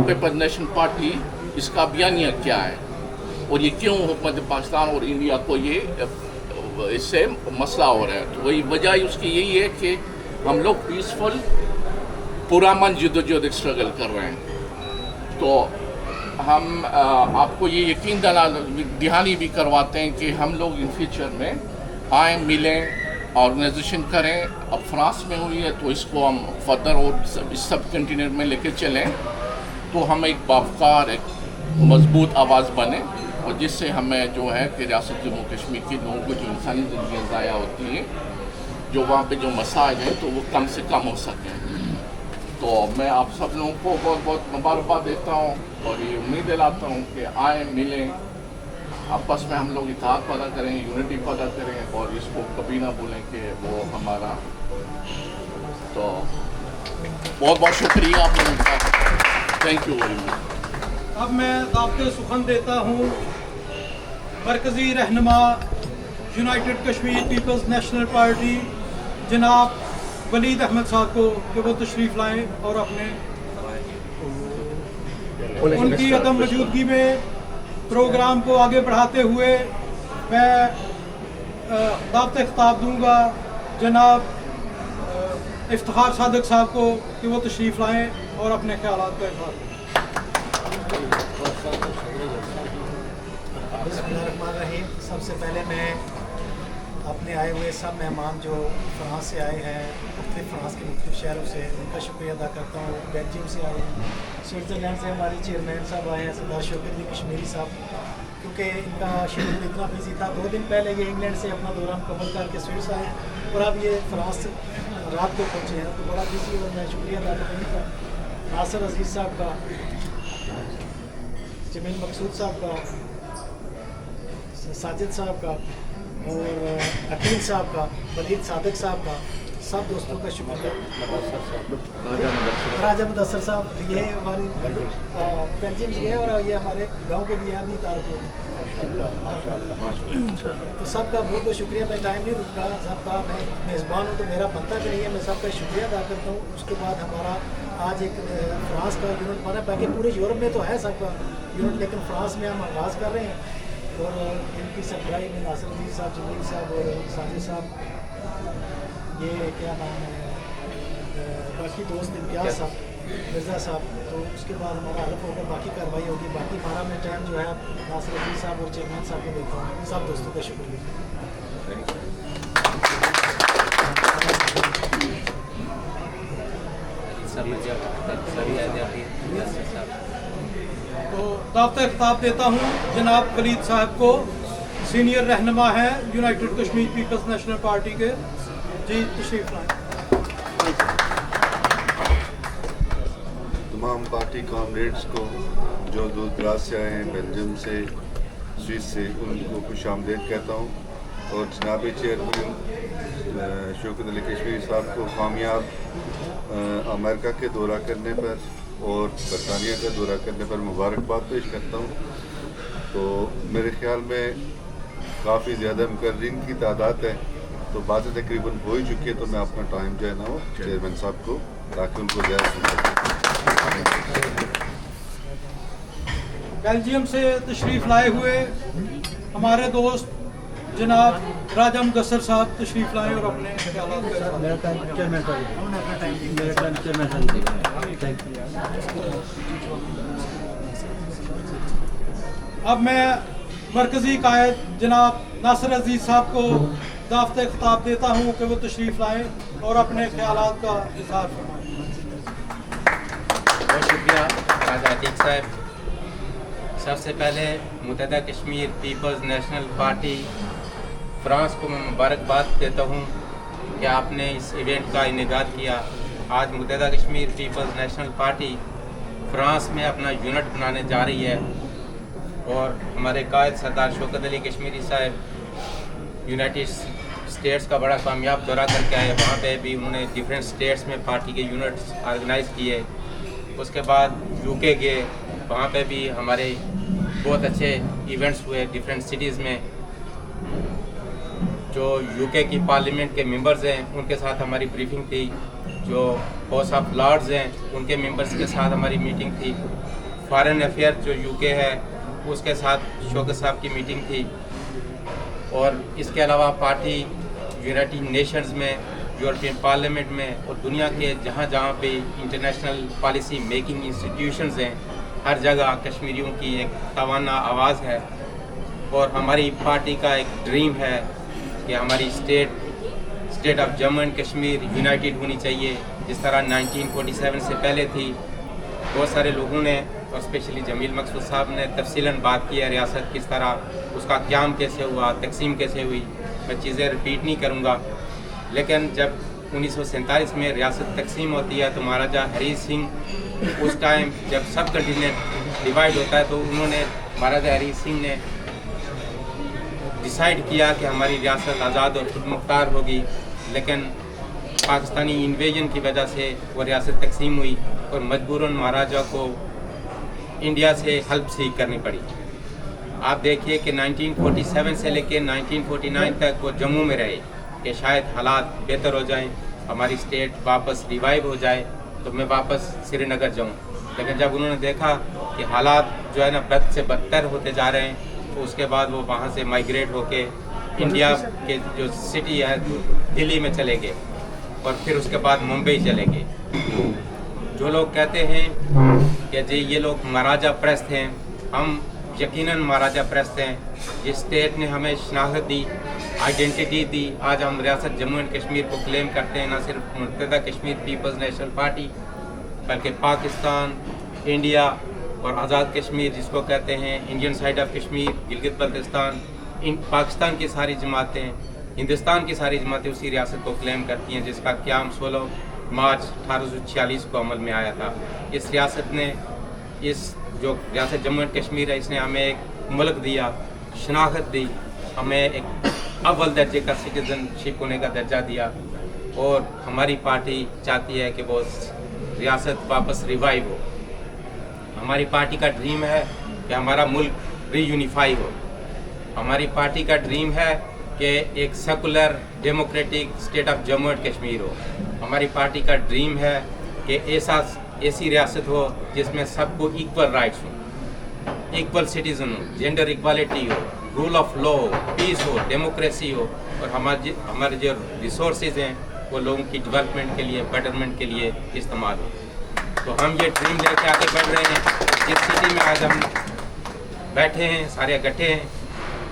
peoples national party इसका बयानिया क्या है और ये क्यों हुकूमत पाकिस्तान और इंडिया को ये इससे मसला हो रहा है। तो वही वजह उसकी यही है कि हम लोग पीसफुल पुरअमन जद्दोजहद स्ट्रगल कर रहे हैं। तो हम आपको ये यकीन दहानी भी करवाते हैं कि हम लोग इन फ्यूचर में आए, मिलें, ऑर्गेनाइजेशन करें। अब फ्रांस में हुई है तो इसको हम फर्दर और इस सब कंटिनेंट में लेके चलें तो हम एक बावकार, एक मजबूत आवाज़ बने और जिससे हमें जो है कि रियासत जम्मू कश्मीर के लोगों को जो इंसानी ज़िंदगियाँ ज़ाया होती हैं, जो वहाँ पे जो मसाइल हैं तो वो कम से कम हो सकें। तो मैं आप सब लोगों को बहुत बहुत मुबारकबाद देता हूँ और ये उम्मीद दिलाता हूँ कि आए, मिलें, आपस में हम लोग इत्तेहाद पैदा करें, यूनिटी पैदा करें और इसको कभी ना भूलें कि वो हमारा। तो बहुत बहुत शुक्रिया आप लोगों का, थैंक यू वेरी मच। अब मैं दावत सुखन देता हूँ मरकज़ी रहनुमा united Kashmir peoples national party जनाब वलीद अहमद साहब को कि वो तशरीफ़ लाएँ और अपने उनकी अदम मौजूदगी में प्रोग्राम को आगे बढ़ाते हुए मैं दावत खिताब दूंगा जनाब इफ्तिखार सादिक साहब को कि वो तशरीफ़ लाएँ और अपने ख्यालात का इज़हार करें। बिस्मिल्लाहिर्रहमानिर्रहीम। सबसे पहले मैं अपने आए हुए सब मेहमान जो फ्रांस से आए हैं, मुख्तलिफ फ्रांस के मुख्तलिफ शहरों से, उनका शुक्रिया अदा करता हूँ। बेल्जियम से आए हैं, स्विट्ज़रलैंड से हमारे चेयरमैन साहब आए हैं, सरदार शौकत अली कश्मीरी साहब, क्योंकि इनका शेड्यूल इतना बिजी था। 2 दिन पहले ये इंग्लैंड से अपना दौरा मुकम्मल करके स्विट्स आए और अब ये फ्रांस रात को पहुँचे हैं, तो बड़ा बिजी और मैं शुक्रिया अदा करता हूँ नासिर अजीज़ साहब का, जमील मकसूद साहब का, साजिद साहब का और अकील साहब का, वलीद सादिक साहब का, सब दोस्तों का शुक्रिया। राजा मुदस्सर साहब ये हमारी बेल्जियम से है और ये हमारे गांव के भी आदमी तारक तो सबका बहुत बहुत शुक्रिया। मैं टाइम नहीं रुक रहा, सबका मैं मेज़बान हूँ तो मेरा बनता भी नहीं है, मैं सबका शुक्रिया अदा करता हूँ। उसके बाद हमारा आज एक फ्रांस का यूनिट बना, बाकी पूरे यूरोप में तो है सबका यूनिट, लेकिन फ्रांस में हम आगाज़ कर रहे हैं। और इनकी सरबराही में नासिर अजीज साहब, जमील साहब और साजिद साहब, ये क्या नाम है, बाकी दोस्त इम्तियाज़ साहब, मिर्ज़ा साहब। तो उसके बाद हमारा हलफ होकर बाकी कार्रवाई होगी। बाकी हमारा मैं टाइम जो है नासिर अजीज साहब और चेयरमैन साहब को देता हूँ। सब दोस्तों का शुक्रिया। तो दावत खिताब देता हूँ जनाब खलीद साहब को, सीनियर रहनुमा है united Kashmir peoples national party के। जी तशरीफ लाएं। तमाम पार्टी कॉमरेड्स को जो दूर दराज से आए हैं, बेल्जियम से, स्विस से, उनको खुश आमदीद कहता हूँ। और जनाब चेयरमैन शौकत अली कश्मीरी साहब को कामयाब अमेरिका के दौरा करने पर और बरतानिया का दौरा करने पर मुबारकबाद पेश करता हूँ। तो मेरे ख्याल में काफ़ी ज़्यादा मुकर्रीन की तादाद है, तो बातें तकरीबन हो ही चुकी है। तो मैं अपना टाइम जो है ना वो चेयरमैन साहब को, ताकि उनको ज़्यादा सुना। बेल्जियम से तशरीफ़ लाए हुए हमारे दोस्त जनाब राजा मुदस्सर साहब तशरीफ़ लाए और अपने ख्यालात का अब मैं मरकज़ी कायद जनाब नासिर अजीज़ साहब को दावत खिताब देता हूँ कि वो तशरीफ़ लाएँ और अपने ख्यालात का इज़हार फरमाएँ। बहुत शुक्रिया राजा अतीक साहब। सबसे पहले मुत्तहिदा Kashmir peoples national Party France को मैं मुबारकबाद देता हूँ कि आपने इस इवेंट का इनेकाद किया। आज मुत्तहिदा Kashmir peoples national Party France में अपना यूनिट बनाने जा रही है और हमारे कायद सरदार शौकत अली कश्मीरी साहब यूनाइटेड स्टेट्स का बड़ा कामयाब दौरा करके आए। वहाँ पे भी उन्होंने डिफरेंट स्टेट्स में पार्टी के यूनिट्स ऑर्गेनाइज़ किए। उसके बाद यूके गए, वहाँ पे भी हमारे बहुत अच्छे इवेंट्स हुए डिफरेंट सिटीज़ में। जो यूके की पार्लियामेंट के मेंबर्स हैं उनके साथ हमारी ब्रीफिंग थी, जो हाउस ऑफ लॉर्ड्स हैं उनके मेंबर्स के साथ हमारी मीटिंग थी, फॉरेन अफेयर जो यूके है उसके साथ शौकत साहब की मीटिंग थी। और इसके अलावा पार्टी यूनाइटेड नेशंस में, यूरोपियन पार्लियामेंट में और दुनिया के जहाँ जहाँ पे इंटरनेशनल पॉलिसी मेकिंग इंस्टीट्यूशंस हैं, हर जगह कश्मीरियों की एक तवाना आवाज़ है। और हमारी पार्टी का एक ड्रीम है कि हमारी state of Jammu and Kashmir United होनी चाहिए, जिस तरह 1947 से पहले थी। बहुत सारे लोगों ने और स्पेशली जमील मकसूद साहब ने तफसीलन बात की है रियासत किस तरह, उसका क़याम कैसे हुआ, तकसीम कैसे हुई। मैं चीज़ें रिपीट नहीं करूँगा, लेकिन जब 1947 में रियासत तकसीम होती है तो महाराजा हरी सिंह उस टाइम जब सब कंटिनेंट डिवाइड होता है तो उन्होंने महाराजा हरी सिंह ने डिसाइड किया कि हमारी रियासत आज़ाद और खुद मुख्तार होगी। लेकिन पाकिस्तानी इन्वेजन की वजह से वो रियासत तकसीम हुई और मजबूरन महाराजा को इंडिया से हेल्प सीख करनी पड़ी। आप देखिए कि 1947 से लेकर 1949 तक वो जम्मू में रहे कि शायद हालात बेहतर हो जाएं, हमारी स्टेट वापस रिवाइव हो जाए तो मैं वापस श्रीनगर जाऊं। लेकिन जब उन्होंने देखा कि हालात जो है ना बद से बदतर होते जा रहे हैं तो उसके बाद वो वहाँ से माइग्रेट होके इंडिया के जो सिटी है दिल्ली में चले गए और फिर उसके बाद मुंबई चले गए। जो लोग कहते हैं कि जी ये लोग महाराजा प्रस्त हैं, हम यकीनन महाराजा प्रस्त हैं। जिस स्टेट ने हमें शनाख्त दी, आइडेंटिटी दी, आज हम रियासत जम्मू एंड कश्मीर को क्लेम करते हैं। न सिर्फ मुत्तहिदा कश्मीर पीपल्स नेशनल पार्टी बल्कि पाकिस्तान, इंडिया और आज़ाद कश्मीर जिसको कहते हैं, Indian side of Kashmir, Gilgit Baltistan, इन पाकिस्तान की सारी जमातें, हिंदुस्तान की सारी जमातें उसी रियासत को क्लेम करती हैं जिसका क़याम 16 मार्च 1846 को अमल में आया था। इस रियासत ने, इस जो रियासत जम्मू एंड कश्मीर है, इसने हमें एक मुल्क दिया, शनाख्त दी, हमें एक अव्वल दर्जे का सिटीजनशिप होने का दर्जा दिया। और हमारी पार्टी चाहती है कि वो रियासत वापस रिवाइव हो। हमारी पार्टी का ड्रीम है कि हमारा मुल्क रीयूनिफाई हो। हमारी पार्टी का ड्रीम है कि एक secular democratic state of Jammu and Kashmir हो। हमारी पार्टी का ड्रीम है कि ऐसी रियासत हो जिसमें सबको इक्वल राइट्स हो, इक्वल सिटीजन हो, जेंडर इक्वालिटी हो, रूल ऑफ लॉ हो, पीस हो, डेमोक्रेसी हो, और हमारे जो रिसोर्सेज हैं वो लोगों की डेवलपमेंट के लिए, बेटरमेंट के लिए इस्तेमाल हो। तो हम ये ड्रीम लेके आगे बढ़ रहे हैं। जिस सिटी में आज हम बैठे हैं, सारे इकट्ठे हैं,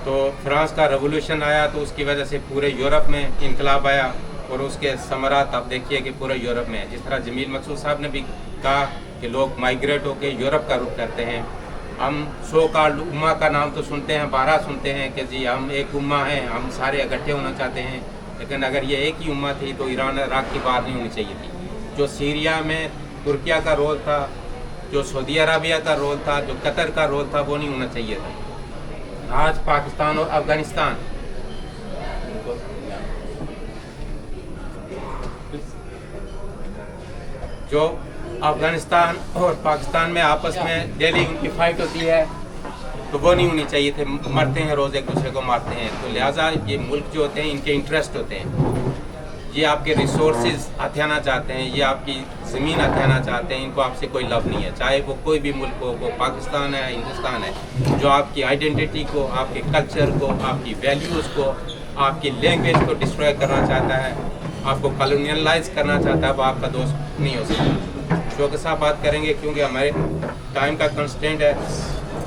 तो फ्रांस का रेवोल्यूशन आया तो उसकी वजह से पूरे यूरोप में इनकलाब आया, और उसके समरात आप देखिए कि पूरे यूरोप में, जिस तरह जमील मकसूद साहब ने भी कहा कि लोग माइग्रेट होकर यूरोप का रुख करते हैं। हम सो कॉल्ड उम्मा का नाम तो सुनते हैं, 12 सुनते हैं कि जी हम एक उम्मा हैं, हम सारे इकट्ठे होना चाहते हैं, लेकिन अगर ये एक ही उम्मा थी तो ईरान इराक की बात नहीं होनी चाहिए थी। जो सीरिया में तुर्किया का रोल था, जो सऊदी अरबिया का रोल था, जो कतर का रोल था, वो नहीं होना चाहिए था। आज पाकिस्तान और अफगानिस्तान जो अफगानिस्तान और पाकिस्तान में आपस में डेली उनकी फाइट होती है, तो वो नहीं होनी चाहिए थे। मरते हैं रोज़, एक दूसरे को मारते हैं। तो लिहाजा ये मुल्क जो होते हैं इनके इंटरेस्ट होते हैं, ये आपके रिसोर्सेज हथियाना चाहते हैं, ये आपकी ज़मीन हथियाना चाहते हैं, इनको आपसे कोई लव नहीं है। चाहे वो कोई भी मुल्क हो, वो पाकिस्तान है, हिंदुस्तान है, जो आपकी आइडेंटिटी को, आपके कल्चर को, आपकी वैल्यूज़ को, आपकी लैंग्वेज को डिस्ट्रॉय करना चाहता है, आपको कॉलोनियलाइज करना चाहता है, वो आपका दोस्त नहीं हो सकता। शो के साथ बात करेंगे क्योंकि हमारे टाइम का कंस्टेंट है,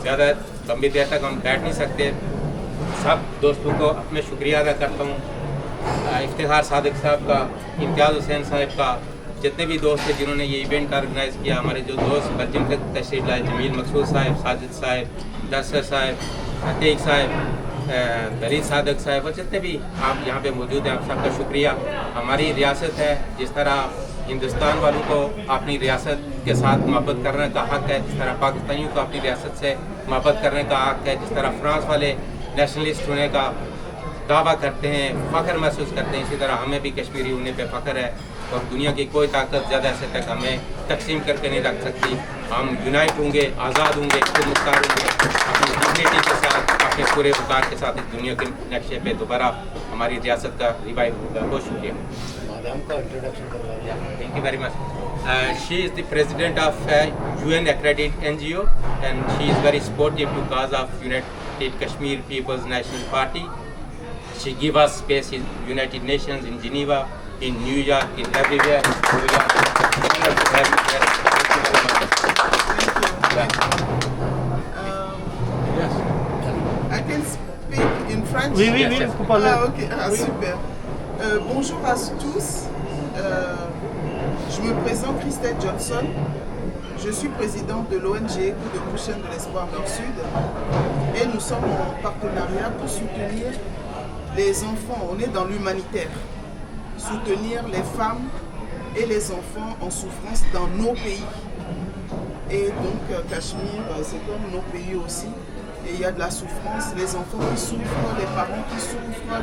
ज़्यादा लंबी देर तक हम बैठ नहीं सकते। सब दोस्तों को अपने शुक्रिया अदा करता हूँ, इफ्तिखार सादिक साहब का, इम्तियाज़ हुसैन साहब का, जितने भी दोस्त थे जिन्होंने ये इवेंट ऑर्गेनाइज़ किया, हमारे जो दोस्त बेल्जियम तक तशरीफ लाए, जमील मकसूद साहब, साजिद साहब, दस्तर साहब, अतीक साहब, दरीद सादक साहब, और जितने भी आप यहाँ पे मौजूद हैं, आप सबका शुक्रिया। हमारी रियासत है, जिस तरह हिंदुस्तान वालों को अपनी रियासत के साथ मोहब्बत करने का हक़ है, जिस तरह पाकिस्तानियों को अपनी रियासत से मोहब्बत करने का हक़ है, जिस तरह फ्रांस वाले नेशनलिस्ट होने का दावा करते हैं, फ़ख्र महसूस करते हैं, इसी तरह हमें भी कश्मीरी होने पे फ़ख्र है। और दुनिया की कोई ताकत ज़्यादा ऐसे तक हमें तकसीम करके नहीं रख सकती। हम यूनाइट होंगे, आज़ाद होंगे, खुद मुख्तार होंगे, अपनी डिग्निटी के साथ, अपने पूरे वकार के साथ इस दुनिया के नक्शे पे दोबारा हमारी रियासत का रिवाइव होगा। बहुत शुक्रिया। Thank you very much. She is the president of UN accredited NGO, and she is very supportive to cause of United Kashmir People's National Party. She give us space in United Nations, in Geneva, in New York, in everywhere. We are honored to have you here. I can speak in French? Oui, oui, Yes, oui, yes. vous parlez. Ah, ok, ah, super. Bonjour à tous. Je me présente Christelle Johnson. Je suis présidente de l'ONG Coup de Prochaine de l'Espoir Nord-Sud. Et nous sommes en partenariat pour soutenir les enfants. On est dans l'humanitaire. Soutenir les femmes et les enfants en souffrance dans nos pays. Et donc, Cachemire, c'est comme nos pays aussi. Et il y a de la souffrance, les enfants qui souffrent, les parents qui souffrent,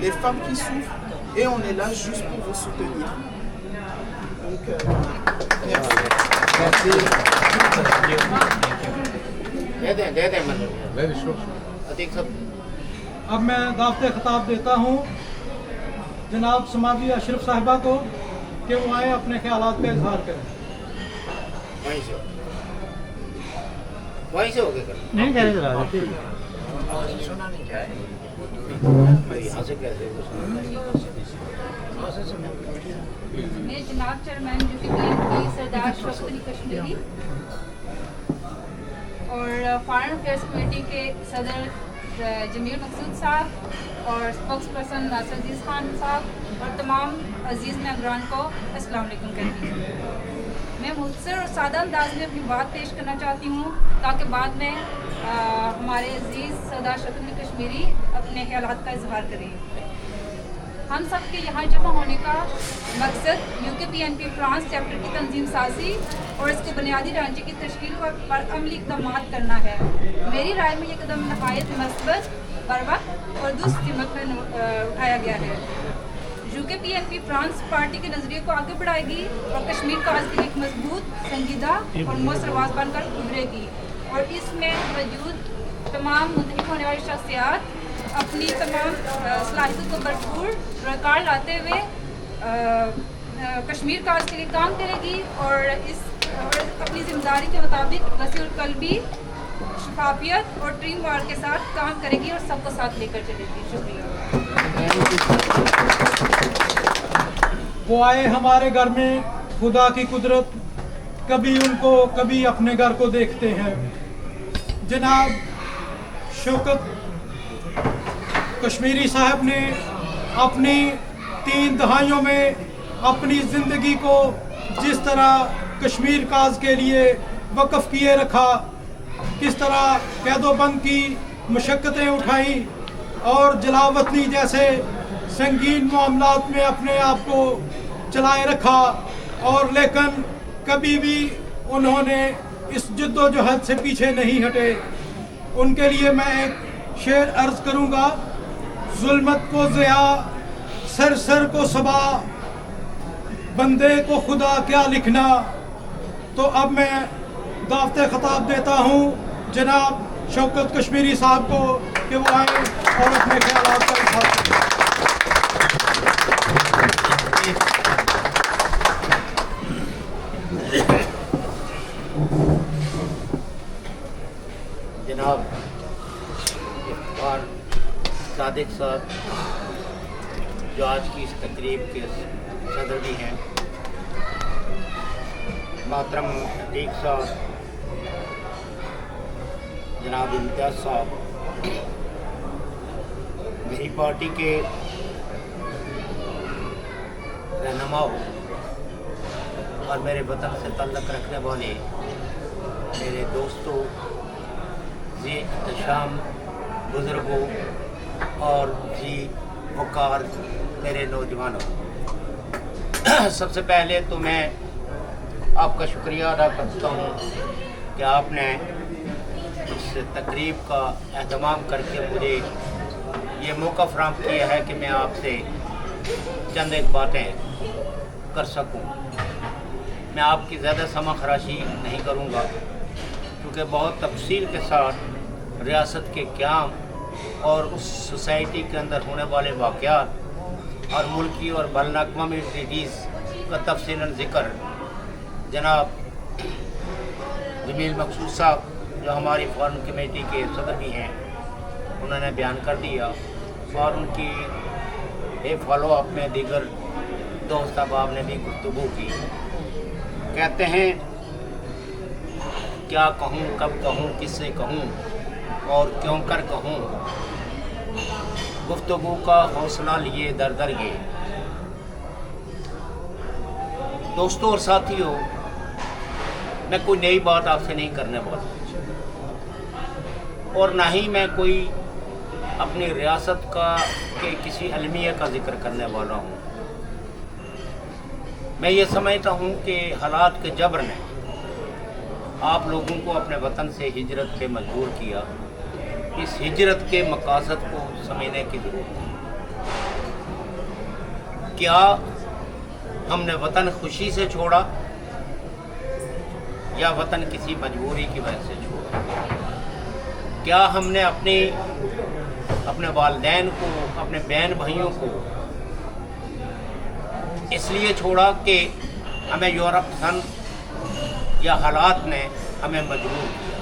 les femmes qui souffrent. Et on est là juste pour vous soutenir. Donc, merci. अब मैं दावत खिताब देता हूँ जनाब समादी अशरफ साहिबा को कि वो आए अपने ख्यालात का इजहार करें। वहीं से हो गया नहीं करें जरा यहाँ से कैसे मैं जनाब चेयरमैन की सरदार शौकत अली कश्मीरी और फॉरेन अफेयर्स कमेटी के सदर जमील मकसूद साहब और स्पोक्स पर्सन नासिर अजीज़ खान साहब और तमाम अजीज़ मेहमान को अस्सलाम वालेकुम कहती हूँ। मैं मुख्तसर और सादा अंदाज में अपनी बात पेश करना चाहती हूँ ताकि बाद में हमारे अजीज़ सरदार शौकत अली कश्मीरी अपने ख्यालात का इजहार करें। हम सब के यहाँ जमा होने का मकसद UKPNP फ्रांस चैप्टर की तंजीम साजी और इसके बुनियादी ढांचे की तश्कील पर अमली इक़दाम करना है। मेरी राय में ये कदम नहायत मस्बत, बरवक्त और दुरुस्त कीमत में उठाया गया है। UKPNP फ्रांस पार्टी के नज़रिए को आगे बढ़ाएगी और कश्मीर को आज के लिए एक मजबूत, संजीदा और मौसर आवाज़ बनकर उभरेगी और इसमें मौजूद तमाम मुंतखब होने वाली शख्सियात अपनी तमाम सलाहियतों को भरपूर रिकॉर्ड लाते हुए कश्मीर काज के लिए काम करेगी और अपनी जिम्मेदारी के मुताबिक वसीउल कल्बी, शफाफियत और टीम वर्क के साथ काम करेगी और सबको साथ लेकर चलेगी। शुक्रिया। वो आए हमारे घर में, खुदा की कुदरत, कभी उनको कभी अपने घर को देखते हैं। जनाब शौकत कश्मीरी साहब ने अपनी 3 दहाइयों में अपनी ज़िंदगी को जिस तरह कश्मीर काज के लिए वक़्फ़ किए रखा, किस तरह कैदोबंद की मशक्क़तें उठाई और जलावतनी जैसे संगीन मामलात में अपने आप को चलाए रखा, और लेकिन कभी भी उन्होंने इस जद्दोजहद से पीछे नहीं हटे। उनके लिए मैं एक शेर अर्ज़ करूँगा। ज़ुल्मत को ज़िया, सर सर को सबा, बंदे को खुदा क्या लिखना। तो अब मैं दावत खिताब देता हूँ जनाब शौकत कश्मीरी साहब को कि वो आए और अपने ख्यालात का इज़हार करें। जनाब इफ्तार सादिक साहब जो आज की इस तकरीब के सदर भी हैं, मोहतरम अतीक साहब, जनाब इम्तियाज़ साहब, मेरी पार्टी के रहनुमाओं और मेरे वतन से ताल्लुक़ रखने वाले मेरे दोस्तों, जी एहतशाम बुज़ुर्गों और जी वक़ार मेरे नौजवानों, सबसे पहले तो मैं आपका शुक्रिया अदा करता हूँ कि आपने इस तकरीब का एहतमाम करके मुझे ये मौका फराहम किया है कि मैं आपसे चंद एक बातें कर सकूँ। मैं आपकी ज़्यादा समा खराशी नहीं करूँगा क्योंकि बहुत तफसील के साथ रियासत के क़याम और उस सोसाइटी के अंदर होने वाले वाक़यात और मुल्की और बैनुल-अक़वामी ट्रीटीज़ का तफसीलन ज़िक्र जनाब जमील मकसूद साहब जो हमारी फॉरेन कमेटी के सदर भी हैं उन्होंने बयान कर दिया, और उनकी एक फॉलो अप में दीगर दोस्त अहबाब ने भी गुफ्तगू की। कहते हैं क्या कहूँ, कब कहूँ, किससे कहूँ और क्यों कर कहूँ, गुफ्तगू का हौसला लिए दर दर ये। दोस्तों और साथियों, मैं कोई नई बात आपसे नहीं करने वाला और ना ही मैं कोई अपनी रियासत का के किसी अलमिया का जिक्र करने वाला हूँ। मैं ये समझता हूँ कि हालात के जबर ने आप लोगों को अपने वतन से हिजरत पे मजबूर किया। इस हिजरत के मकासद को समझने की ज़रूरत है। क्या हमने वतन खुशी से छोड़ा या वतन किसी मजबूरी की वजह से छोड़ा? क्या हमने अपने वालिदैन को, अपने बहन भाइयों को इसलिए छोड़ा कि हमें यूरोप सन या हालात ने हमें मजबूर किया?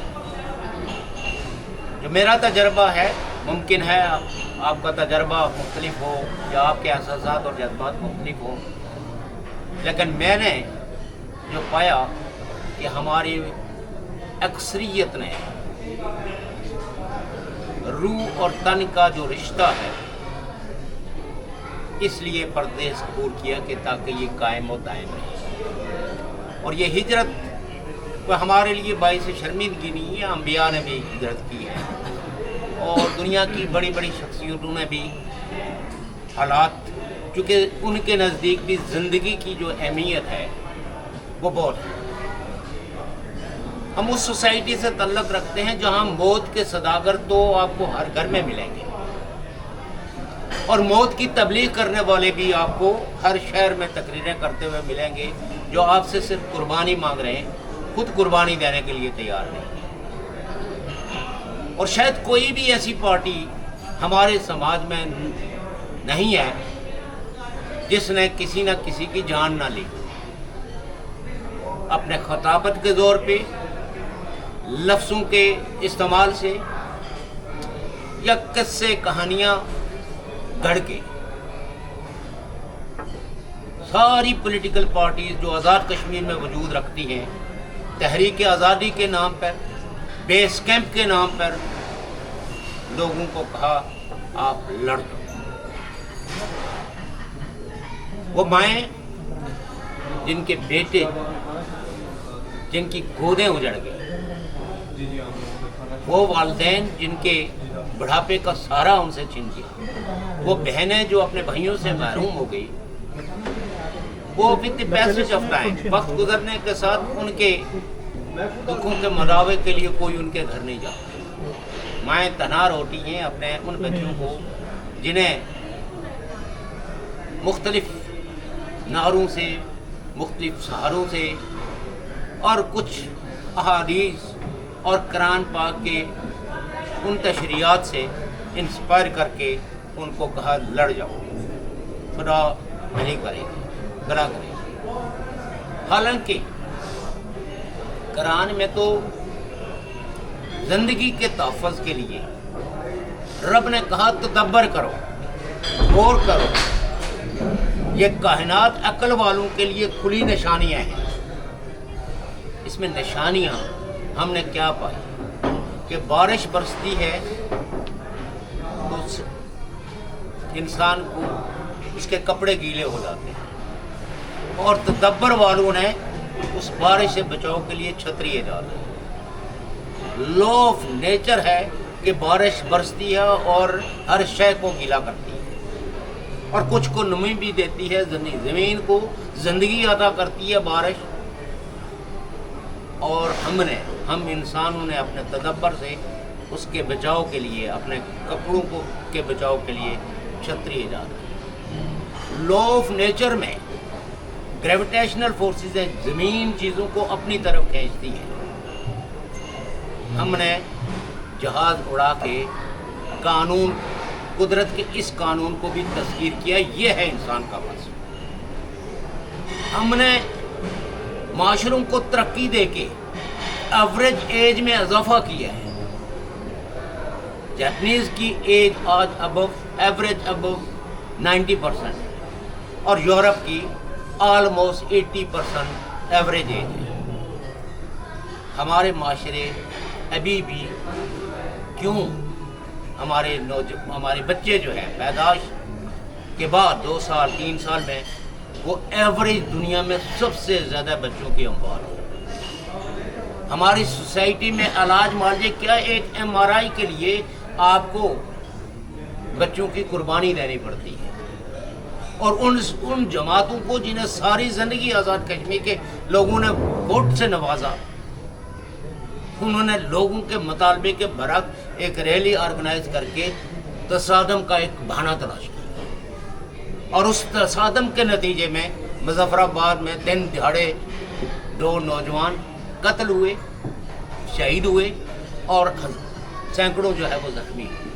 जो मेरा तजर्बा है, मुमकिन है आपका तजर्बा मुख्तलिफ हो या आपके एहसासात और जज्बात मुख्तलिफ हो, लेकिन मैंने जो पाया कि हमारी अक्सरियत ने रूह और तन का जो रिश्ता है इसलिए परदेश कबूल किया कि ताकि ये कायम और दायम रहे। और ये हिजरत को हमारे लिए बाइस शर्मिंदगी नहीं है, अंबिया ने भी हिजरत की है और दुनिया की बड़ी बड़ी शख्सियतों ने भी। हालात चूँकि उनके नज़दीक भी ज़िंदगी की जो अहमियत है वो बहुत है। हम उस सोसाइटी से तल्लुक़ रखते हैं जहाँ मौत के सदागर तो आपको हर घर में मिलेंगे और मौत की तबलीग करने वाले भी आपको हर शहर में तकरीरें करते हुए मिलेंगे जो आपसे सिर्फ कुर्बानी मांग रहे हैं, खुद कुर्बानी देने के लिए तैयार नहीं है। اور شاید کوئی بھی ایسی پارٹی ہمارے سماج میں نہیں ہے جس نے کسی نہ کسی کی جان نہ لی. اپنے خطابت کے زور پہ، لفظوں کے استعمال سے یا قصے کہانیاں گڑھ کے. ساری پولیٹیکل پارٹیز جو آزاد کشمیر میں وجود رکھتی ہیں، تحریک آزادی کے نام پر، بیس کیمپ کے نام پر لوگوں کو کہا آپ لڑ دو. وہ مائیں جن کے بیٹے، جن کی گودیں اجڑ گئی، وہ والدین جن کے بڑھاپے کا سہارا ان سے چھن گیا، وہ بہنیں جو اپنے بھائیوں سے محروم ہو گئی، وہ with the passage of time, وقت گزرنے کے ساتھ ان کے دکھوں کے مداوے کے لیے کوئی ان کے گھر نہیں جاتا. مائیں تنہا روتی ہیں اپنے ان بچوں کو جنہیں مختلف ناروں سے، مختلف سہاروں سے اور کچھ احادیث اور قرآن پاک کے ان تشریحات سے انسپائر کر کے ان کو کہا لڑ جاؤ، خدا نہیں کرے گی، بھلا کرے گی. حالانکہ قرآن میں تو زندگی کے تحفظ کے لیے رب نے کہا تدبر کرو، غور کرو. یہ کائنات عقل والوں کے لیے کھلی نشانیاں ہیں. اس میں نشانیاں ہم نے کیا پائی کہ بارش برستی ہے تو انسان کو اس کے کپڑے گیلے ہو جاتے ہیں، اور تدبر والوں نے اس بارش سے بچاؤ کے لیے چھتری ایجاد کی. لا آف نیچر ہے کہ بارش برستی ہے اور ہر شے کو گیلا کرتی ہے، اور کچھ کو نمی بھی دیتی ہے، زمین کو زندگی عطا کرتی ہے بارش. اور ہم انسانوں نے اپنے تدبر سے اس کے بچاؤ کے لیے، اپنے کپڑوں کو کے بچاؤ کے لیے چھتری ایجاد کی. لا آف نیچر میں گریویٹیشنل فورسز ہے، زمین چیزوں کو اپنی طرف کھینچتی ہے. ہم نے جہاز اڑا کے قانون، قدرت کے اس قانون کو بھی تسخیر کیا. یہ ہے انسان کا وصف. ہم نے معاشروں کو ترقی دے کے ایوریج ایج میں اضافہ کیا ہے. جاپنیز کی ایج آج ایوریج ابو 90% اور یورپ کی آلموسٹ 80% ایوریج ایج ہے. ہمارے معاشرے ابھی بھی کیوں ہمارے بچے جو ہیں پیدائش کے بعد 2 سال 3 سال میں وہ ایوریج دنیا میں سب سے زیادہ بچوں کی اموات ہے. ہماری سوسائٹی میں علاج معالجے کیا، ایک MRI کے لیے آپ کو بچوں کی قربانی دینی پڑتی ہے. اور ان جماعتوں کو جنہیں ساری زندگی آزاد کشمیر کے لوگوں نے ووٹ سے نوازا، انہوں نے لوگوں کے مطالبے کے برعکس ایک ریلی آرگنائز کر کے تصادم کا ایک بہانہ تلاش کیا، اور اس تصادم کے نتیجے میں مظفر آباد میں دن دہاڑے 2 نوجوان قتل ہوئے، شہید ہوئے، اور سینکڑوں جو ہے وہ زخمی ہوئے.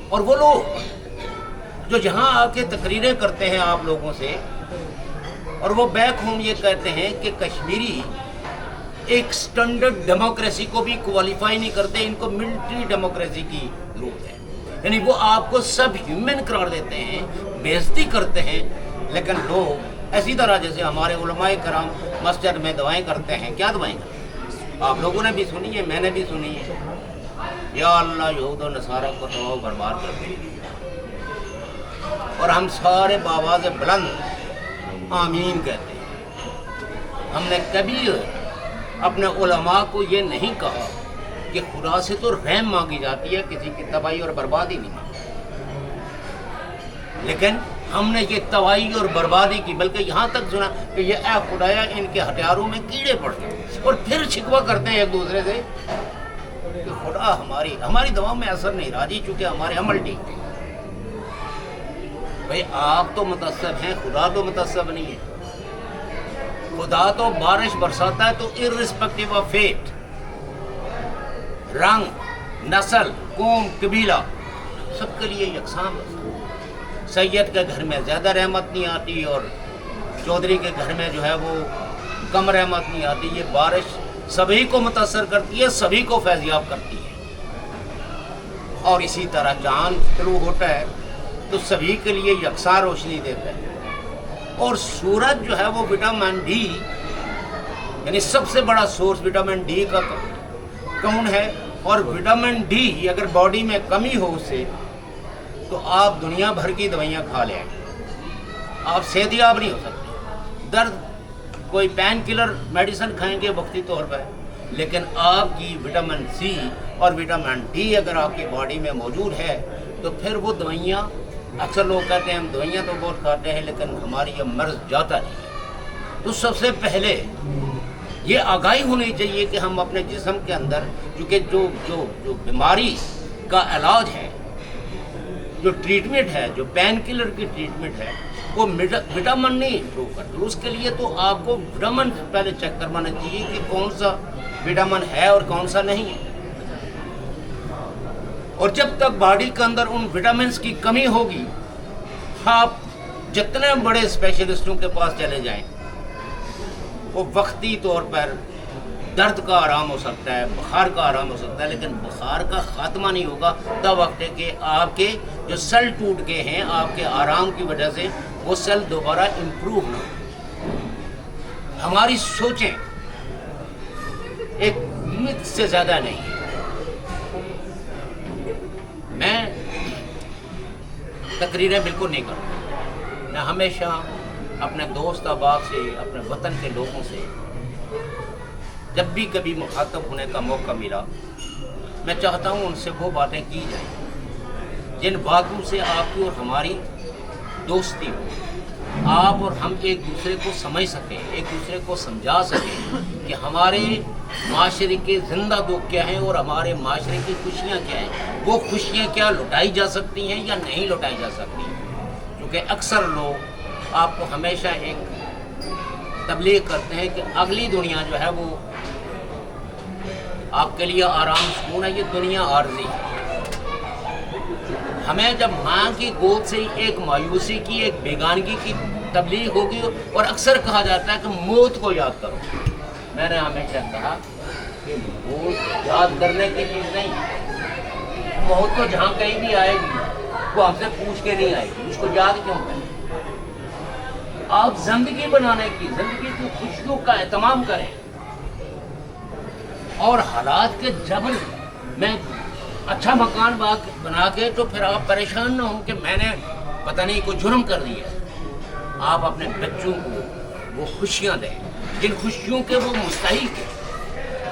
اور وہ لوگ جو یہاں آ کے تقریریں کرتے ہیں آپ لوگوں سے، اور وہ بیک ہوم یہ کہتے ہیں کہ کشمیری ایک سٹینڈرڈ ڈیموکریسی کو بھی کوالیفائی نہیں کرتے، ان کو ملٹری ڈیموکریسی کی ضرورت ہے. یعنی وہ آپ کو سب ہیومن قرار دیتے ہیں، بے عزتی کرتے ہیں، لیکن لوگ اسی طرح جیسے ہمارے علماء کرام مسجد میں دعائیں کرتے ہیں. کیا دعائیں کرتے ہیں؟ آپ لوگوں نے بھی سنی ہے، میں نے بھی سنی ہے. یا اللہ یہود و نصارہ کو تباہ و برباد کر دے. اور ہم سارے بآواز بلند آمین کہتے ہیں. ہم نے کبھی اپنے علماء کو یہ نہیں کہا کہ خدا سے تو رحم مانگی جاتی ہے، کسی کی تباہی اور بربادی نہیں مانگی. لیکن ہم نے یہ تباہی اور بربادی کی، بلکہ یہاں تک سنا کہ یہ اے خدایا ان کے ہتھیاروں میں کیڑے پڑ گئے، اور پھر شکوہ کرتے ہیں ایک دوسرے سے کہ خدا ہماری دعا میں اثر نہیں رہا جی، چونکہ ہمارے عمل ٹھیک ہے. بھائی آپ تو متعصب ہیں، خدا تو متعصب نہیں ہے. خدا تو بارش برساتا ہے تو irrespective of fate. रंग, नस्ल, कौम, कबीला सबके लिए यकसां बस। सैयद के घर में ज़्यादा रहमत नहीं आती और चौधरी के घर में जो है वो कम रहमत नहीं आती। ये बारिश सभी को मुतासर करती है, सभी को फैज़याब करती है। और इसी तरह चाँद शुरू होता है तो सभी के लिए यकसां रोशनी देता है। और सूरज जो है वो विटामिन डी, यानी सबसे बड़ा सोर्स विटामिन डी का कौन है। और विटामिन डी अगर बॉडी में कमी हो उससे तो आप दुनिया भर की दवाइयाँ खा लें, आप सेहतयाब नहीं हो सकते। दर्द कोई पेन किलर मेडिसिन खाएंगे वक्ती तौर पर, लेकिन आपकी विटामिन सी और विटामिन डी अगर आपकी बॉडी में मौजूद है तो फिर वो दवाइयाँ, अक्सर लोग कहते हैं हम दवाइयाँ तो बहुत खाते हैं लेकिन हमारी ये मर्ज जाता नहीं है। तो सबसे पहले ये आगाही होनी चाहिए कि हम अपने जिस्म के अंदर क्योंकि जो बीमारी का इलाज है, जो ट्रीटमेंट है, जो पेन किलर की ट्रीटमेंट है, वो विटामिन नहीं इम्प्रूव करती। उसके लिए तो आपको विटामिन पहले चेक करवाना चाहिए कि कौन सा विटामिन है और कौन सा नहीं है। और जब तक बॉडी के अंदर उन विटामिन्स की कमी होगी, आप जितने बड़े स्पेशलिस्टों के पास चले जाएं, वो वक्ती तौर पर दर्द का आराम हो सकता है, बुखार का आराम हो सकता है, लेकिन बुखार का खात्मा नहीं होगा तब वक्त है कि आपके जो सेल टूट गए हैं आपके आराम की वजह से वो सेल दोबारा इम्प्रूव ना हो। हमारी सोचें एक मिथ से ज़्यादा नहीं है। मैं तकरीरें बिल्कुल नहीं करता, मैं हमेशा अपने दोस्त अहबाब से, अपने वतन के लोगों से जब भी कभी मुखातब होने का मौका मिला, मैं चाहता हूँ उनसे वो बातें की जाएं जिन बातों से आपकी और हमारी दोस्ती हो, आप और हम एक दूसरे को समझ सकें, एक दूसरे को समझा सकें कि हमारे माशरे के ज़िंदा दुख क्या हैं और हमारे माशरे की खुशियाँ क्या हैं। वो खुशियाँ क्या लुटाई जा सकती हैं या नहीं लुटाई जा सकती हैं। क्योंकि अक्सर लोग आपको हमेशा एक तबलीग करते हैं कि अगली दुनिया जो है वो आपके लिए आराम सुकून है, ये दुनिया आर्जी है। हमें जब माँ की गोद से एक मायूसी की, एक बेगानगी की तबलीग होगी और अक्सर कहा जाता है कि मौत को याद करो। मैंने हमेशा कहा कि मौत याद करने की चीज़ नहीं, मौत तो जहाँ कहीं भी आएगी वो हमसे पूछ के नहीं आएगी, उसको याद क्यों करें। आप जिंदगी बनाने की, जिंदगी की खुशियों का एहतमाम करें और हालात के जबल में अच्छा मकान बना के तो फिर आप परेशान ना हो कि मैंने पता नहीं कोई जुर्म कर दिया। आप अपने बच्चों को वो खुशियाँ दें जिन खुशियों के वो मुस्तहिक है।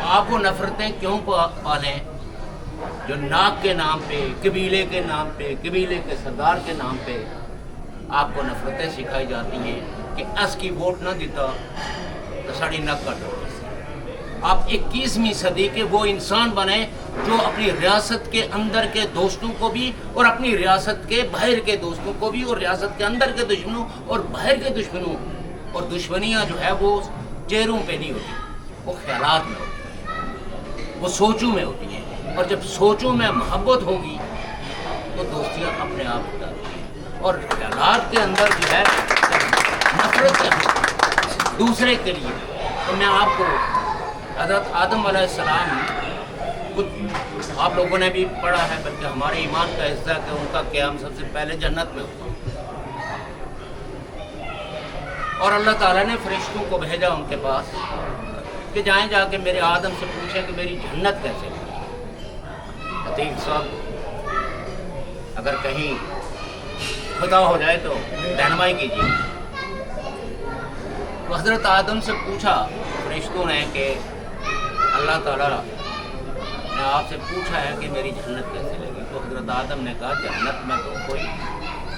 आप वो नफरतें क्यों पालें जो नाक के नाम पे, कबीले के नाम पे, कबीले के सरदार के नाम पे आपको नफरतें सिखाई जाती हैं कि अस की वोट ना देता तो साड़ी नक कट। आप 21वीं सदी के वो इंसान बने जो अपनी रियासत के अंदर के दोस्तों को भी और अपनी रियासत के बाहर के दोस्तों को भी और रियासत के अंदर के दुश्मनों और बाहर के दुश्मनों और दुश्मनियाँ जो है वो चेहरों पे नहीं होती, वो ख्यालात में होती है, वो सोचों में होती हैं। और जब सोचों में मोहब्बत होगी तो दोस्तियाँ अपने आप हो जाती हैं। और ख्यालात के अंदर जो है नफरत दूसरे के लिए, तो मैं आपको हज़रत आदम अलैहिस्सलाम, कुछ आप लोगों ने भी पढ़ा है बल्कि हमारे ईमान का हिस्सा है कि उनका क़याम सबसे पहले जन्नत में हुआ और अल्लाह ताला ने फरिश्तों को भेजा उनके पास कि जाएं जाके मेरे आदम से पूछें कि मेरी जन्नत कैसे हुई। अतीक साहब अगर कहीं खुदा हो जाए तो रहनुमाई कीजिए। तो हज़रत आदम से पूछा फरिश्तों ने कि अल्लाह ताला ने आपसे पूछा है कि मेरी जन्नत कैसे लगी। तो हज़रत आदम ने कहा जन्नत में तो कोई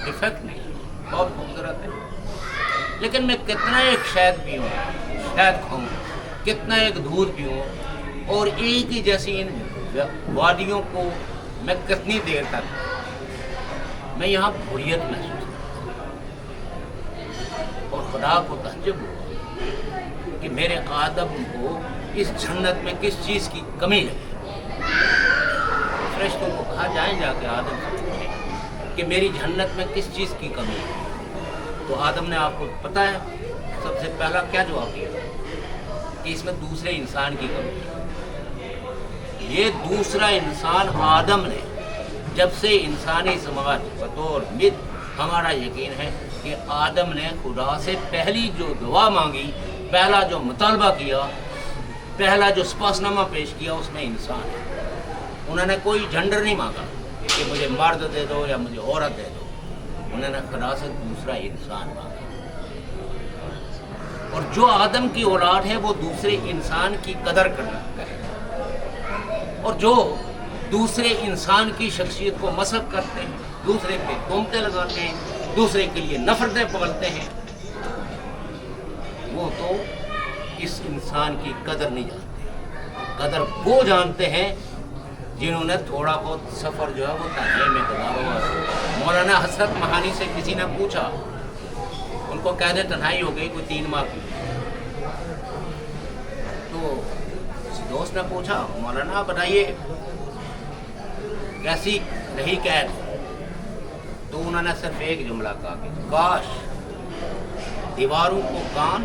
डिफेक्ट नहीं, बहुत खूबसूरत है, लेकिन मैं कितना एक शहद पीऊँ, शहद खाऊँ, कितना एक दूध पीऊँ और एक ही जैसी इन वादियों को मैं कितनी देर तक, मैं यहाँ बोरियत महसूस और खुदा को तहज्जुब हुआ कि मेरे आदम को इस जन्नत में किस चीज़ की कमी लगी। फरिश्तों को कहा जाए जाके आदम से पूछें कि मेरी जन्नत में किस चीज़ की कमी है। तो आदम ने आपको पता है सबसे पहला क्या जवाब दिया कि इसमें दूसरे इंसान की कमी है। ये दूसरा इंसान आदम ने, जब से इंसानी समाज बतौर मित हमारा यकीन है कि आदम ने खुदा से पहली जो दुआ मांगी, पहला जो मुतालबा किया, पहला जो स्पासनामा पेश किया, उसमें इंसान है। उन्होंने कोई जेंडर नहीं मांगा कि मुझे मर्द दे दो या मुझे औरत दे दो, उन्होंने खुदा से दूसरा इंसान मांगा। और जो आदम की औलाद है वो दूसरे इंसान की कदर करता है, और जो दूसरे इंसान की शख्सियत को मसक करते हैं, दूसरे पे तोहमतें लगाते हैं, दूसरे के लिए नफरतें पालते हैं, वो तो इस इंसान की कदर नहीं जानते। कदर वो जानते हैं जिन्होंने थोड़ा बहुत सफ़र जो है वो तन्हाई में गुजारा हुआ। मौलाना हसरत महानी से किसी ने पूछा, उनको कैद तन्हाई हो गई कोई 3 माह की, तो किसी दोस्त ने पूछा, मौलाना बताइए कैसी रही कैद? तो उन्होंने सिर्फ एक जुमला कहा कि काश दीवारों को कान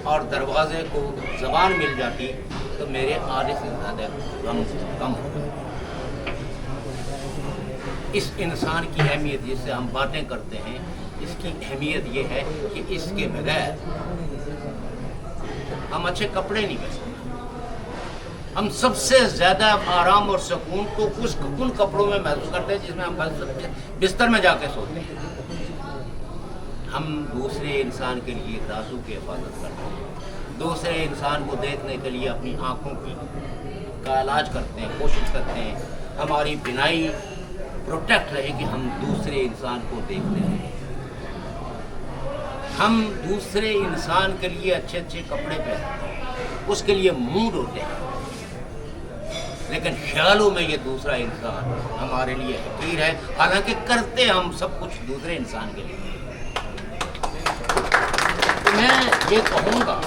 और दरवाजे को ज़बान मिल जाती तो मेरे आधे से ज़्यादा गम कम होता। इस इंसान की अहमियत जिससे हम बातें करते हैं, इसकी अहमियत ये है कि इसके बगैर हम अच्छे कपड़े नहीं पहन सकते। हम सबसे ज़्यादा आराम और सुकून तो उन कपड़ों में महसूस करते हैं जिसमें हम बिस्तर में जाके सोते हैं। हम दूसरे इंसान के लिए राजू की हिफाजत करते हैं, दूसरे इंसान को देखने के लिए अपनी आँखों का इलाज करते हैं, कोशिश करते हैं हमारी बिनाई प्रोटेक्ट रहे कि हम दूसरे इंसान को देखते हैं। हम दूसरे इंसान के लिए अच्छे अच्छे कपड़े पहनते हैं, उसके लिए मुंह धोते हैं, लेकिन ख्यालों में ये दूसरा इंसान हमारे लिए हकीर है, हालांकि करते हम सब कुछ दूसरे इंसान के लिए। तो मैं ये कहूँगा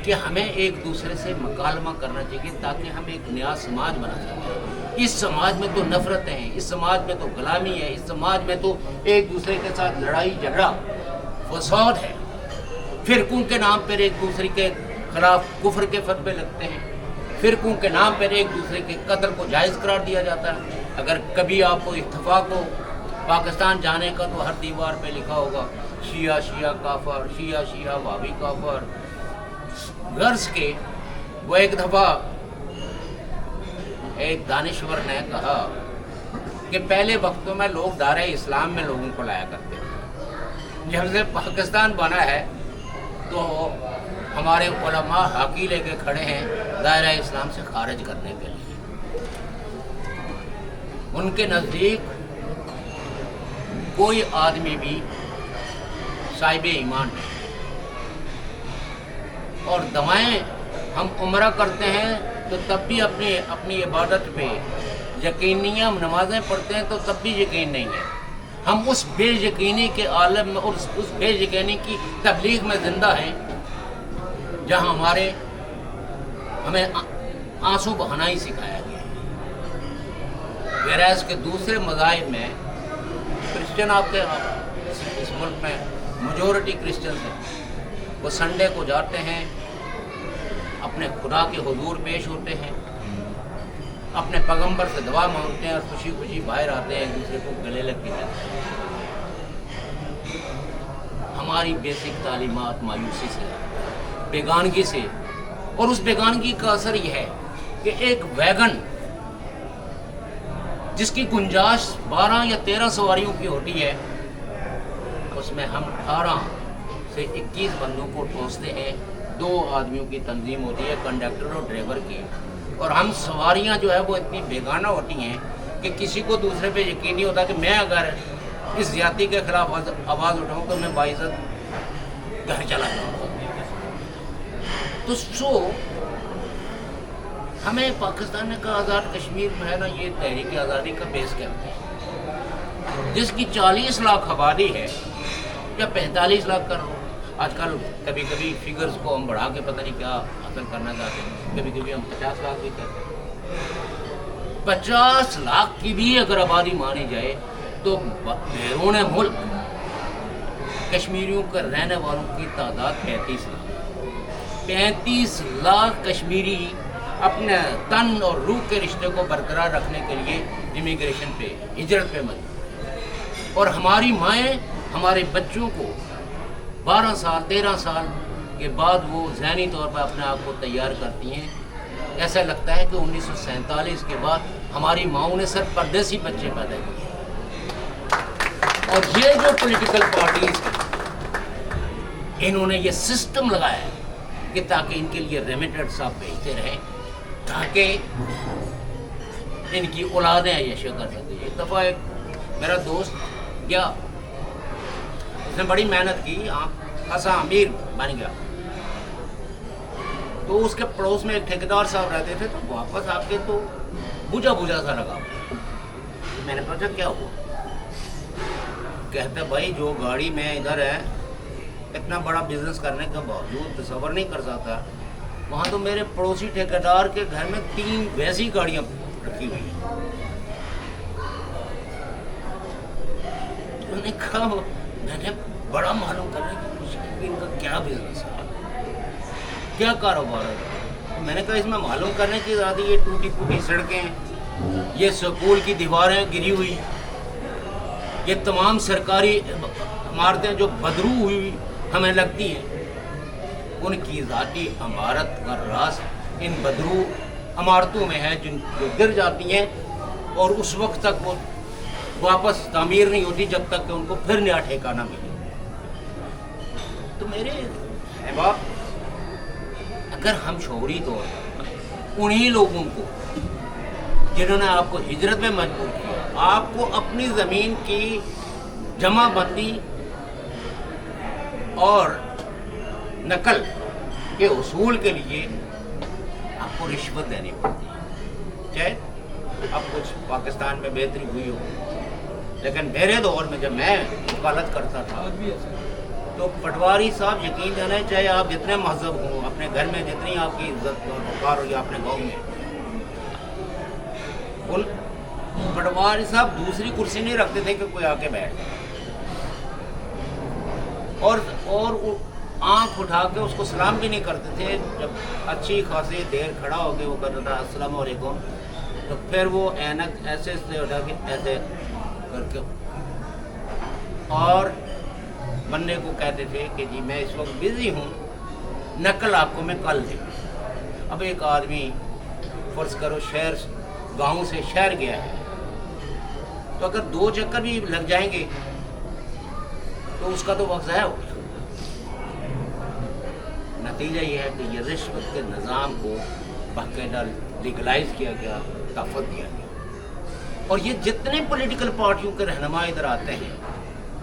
कि हमें एक दूसरे से मुकालमा करना चाहिए ताकि हम एक नया समाज बना सकें। इस समाज में तो नफरतें हैं, इस समाज में तो गुलामी है, इस समाज में तो एक दूसरे के साथ लड़ाई झगड़ा फसाद है, फिरकों के नाम पर एक दूसरे के खिलाफ कुफ्र के फतवे लगते हैं, फिरकों के नाम पर एक दूसरे के कत्ल को जायज़ करार दिया जाता है। अगर कभी आपको इत्तफाक हो पाकिस्तान जाने का तो हर दीवार पे लिखा होगा शिया शिया काफर, शिया शिया वाबी काफर। गर्ज के वो एक दफ़ा एक दानिश्वर ने कहा कि पहले वक्तों में लोग दायरे इस्लाम में लोगों को लाया करते हैं, जब से पाकिस्तान बना है तो हमारे उलमा हाकी लेके खड़े हैं दायरा इस्लाम से खारिज करने के लिए। उनके नज़दीक कोई आदमी भी साहिब ईमान नहीं, और दवाएं हम उम्रा करते हैं तो तब भी अपनी इबादत पे यकीनियाँ नमाजें पढ़ते हैं तो तब भी यकीन नहीं है। हम उस बेयकीनी के आलम में और उस बेयकीनी की तबलीग में ज़िंदा हैं जहाँ हमें आंसू बहाना ही सिखाया गया है। वैराज के दूसरे मज़ाहिब में क्रिश्चियन आपके इस मुल्क में मेजॉरिटी क्रिश्चियन हैं, वो संडे को जाते हैं, अपने खुदा के हुजूर पेश होते हैं, अपने पैगंबर से दुआ मांगते हैं और खुशी खुशी बाहर आते हैं, एक दूसरे को गले लग के जाते हैं। हमारी बेसिक तालीमात मायूसी से, बेगानगी से, और उस बेगानगी का असर यह है कि एक वैगन जिसकी गुंजाइश 12 या 13 सवारियों की होती है, उसमें हम 18 से 21 बंदों को ठोसते हैं। 2 आदमियों की तंजीम होती है, कंडक्टर और ड्राइवर की, और हम सवारियां जो है वो इतनी बेगाना होती हैं कि किसी को दूसरे पे यकीन नहीं होता कि मैं अगर इस ज्यादती के खिलाफ आवाज़ उठाऊं तो मैं बाइज़्ज़त घर चला जाऊँगा। तो हमें पाकिस्तान का आज़ाद कश्मीर में है ना, ये तहरीक आज़ादी का बेस कैंप है जिसकी 40 लाख आबादी है या 45 लाख कर लो। आजकल कभी कभी फिगर्स को हम बढ़ा के पता नहीं क्या हासिल करना चाहते हैं, कभी कभी हम 50 लाख भी करते हैं। 50 लाख की भी अगर आबादी मानी जाए तो बैरून मुल्क कश्मीरियों के रहने वालों की तादाद 35 लाख। 35 लाख कश्मीरी अपने तन और रूह के रिश्ते को बरकरार रखने के लिए इमिग्रेशन पे, हिजरत पे मजबूर। और हमारी माएँ हमारे बच्चों को 12 साल 13 साल के बाद वो ज़हनी तौर पर अपने आप को तैयार करती हैं। ऐसा लगता है कि 1947 के बाद हमारी माओं ने सिर्फ परदेसी बच्चे पैदा किए। और ये जो पॉलिटिकल पार्टीज इन्होंने ये सिस्टम लगाया है कि ताकि इनके लिए रेमिटेड साहब भेजते रहें ताकि इनकी औलादें यश कर सकती है। एक दफ़ा एक मेरा दोस्त गया, उसने बड़ी मेहनत की, खासा अमीर बन गया। तो उसके पड़ोस में एक ठेकेदार साहब रहते थे, तो वापस आके तो बुझा बुझा सा लगा। मैंने पूछा क्या हुआ? कहते भाई जो गाड़ी में इधर है, इतना बड़ा बिजनेस करने के बावजूद तसव्वुर नहीं कर सकता, वहाँ तो मेरे पड़ोसी ठेकेदार के घर में 3 वैसी गाड़ियाँ रखी हुई हैं। उन्होंने कहा मैंने बड़ा मालूम करने की कोशिश की इनका क्या बिजनेस है, क्या कारोबार है। मैंने कहा इसमें मालूम करने की ज़्यादा ये टूटी फूटी सड़कें, ये स्कूल की दीवारें गिरी हुई, ये तमाम सरकारी इमारतें जो बदरू हुई हमें लगती हैं, उनकी ज़ाती इमारत का राज इन बदरू इमारतों में है जो गिर जाती हैं और उस वक्त तक वो वापस तामीर नहीं होती जब तक कि उनको फिर नया ठिकाना मिले। तो मेरे अहबाब, अगर हम शौरी तौर पर उन्हीं लोगों को जिन्होंने आपको हिजरत में मजबूर किया, आपको अपनी ज़मीन की जमाबंदी और नकल के उसूल के लिए आपको रिश्वत देनी पड़ती है। चाहे अब कुछ पाकिस्तान में बेहतरी हुई हो, लेकिन मेरे दौर में जब मैं वकालत करता था तो पटवारी साहब यकीन जाने, चाहे आप जितने महजब हों, अपने घर में जितनी आपकी इज्जत और वक़ार हो या अपने गांव में, उन पटवारी साहब दूसरी कुर्सी नहीं रखते थे कि कोई आके बैठ जाए, और आँख उठा के उसको सलाम भी नहीं करते थे। जब अच्छी खासी देर खड़ा होकर वो करता था अस्सलाम वालेकुम, तो फिर वो ऐनक ऐसे से उठा के ऐसे करके और बनने को कहते थे कि जी मैं इस वक्त बिज़ी हूँ, नकल आपको मैं कल दे। अब एक आदमी फर्ज करो शहर, गांव से शहर गया है, तो अगर 2 चक्कर भी लग जाएंगे तो उसका तो वक्त ज़ाया हो गया। नतीजा ये है कि ये रिश्वत के निज़ाम को बाकायदा लीगलाइज किया गया, तहफ़्फ़ुज़ दिया गया। और ये जितने पॉलिटिकल पार्टियों के रहनुमा इधर आते हैं,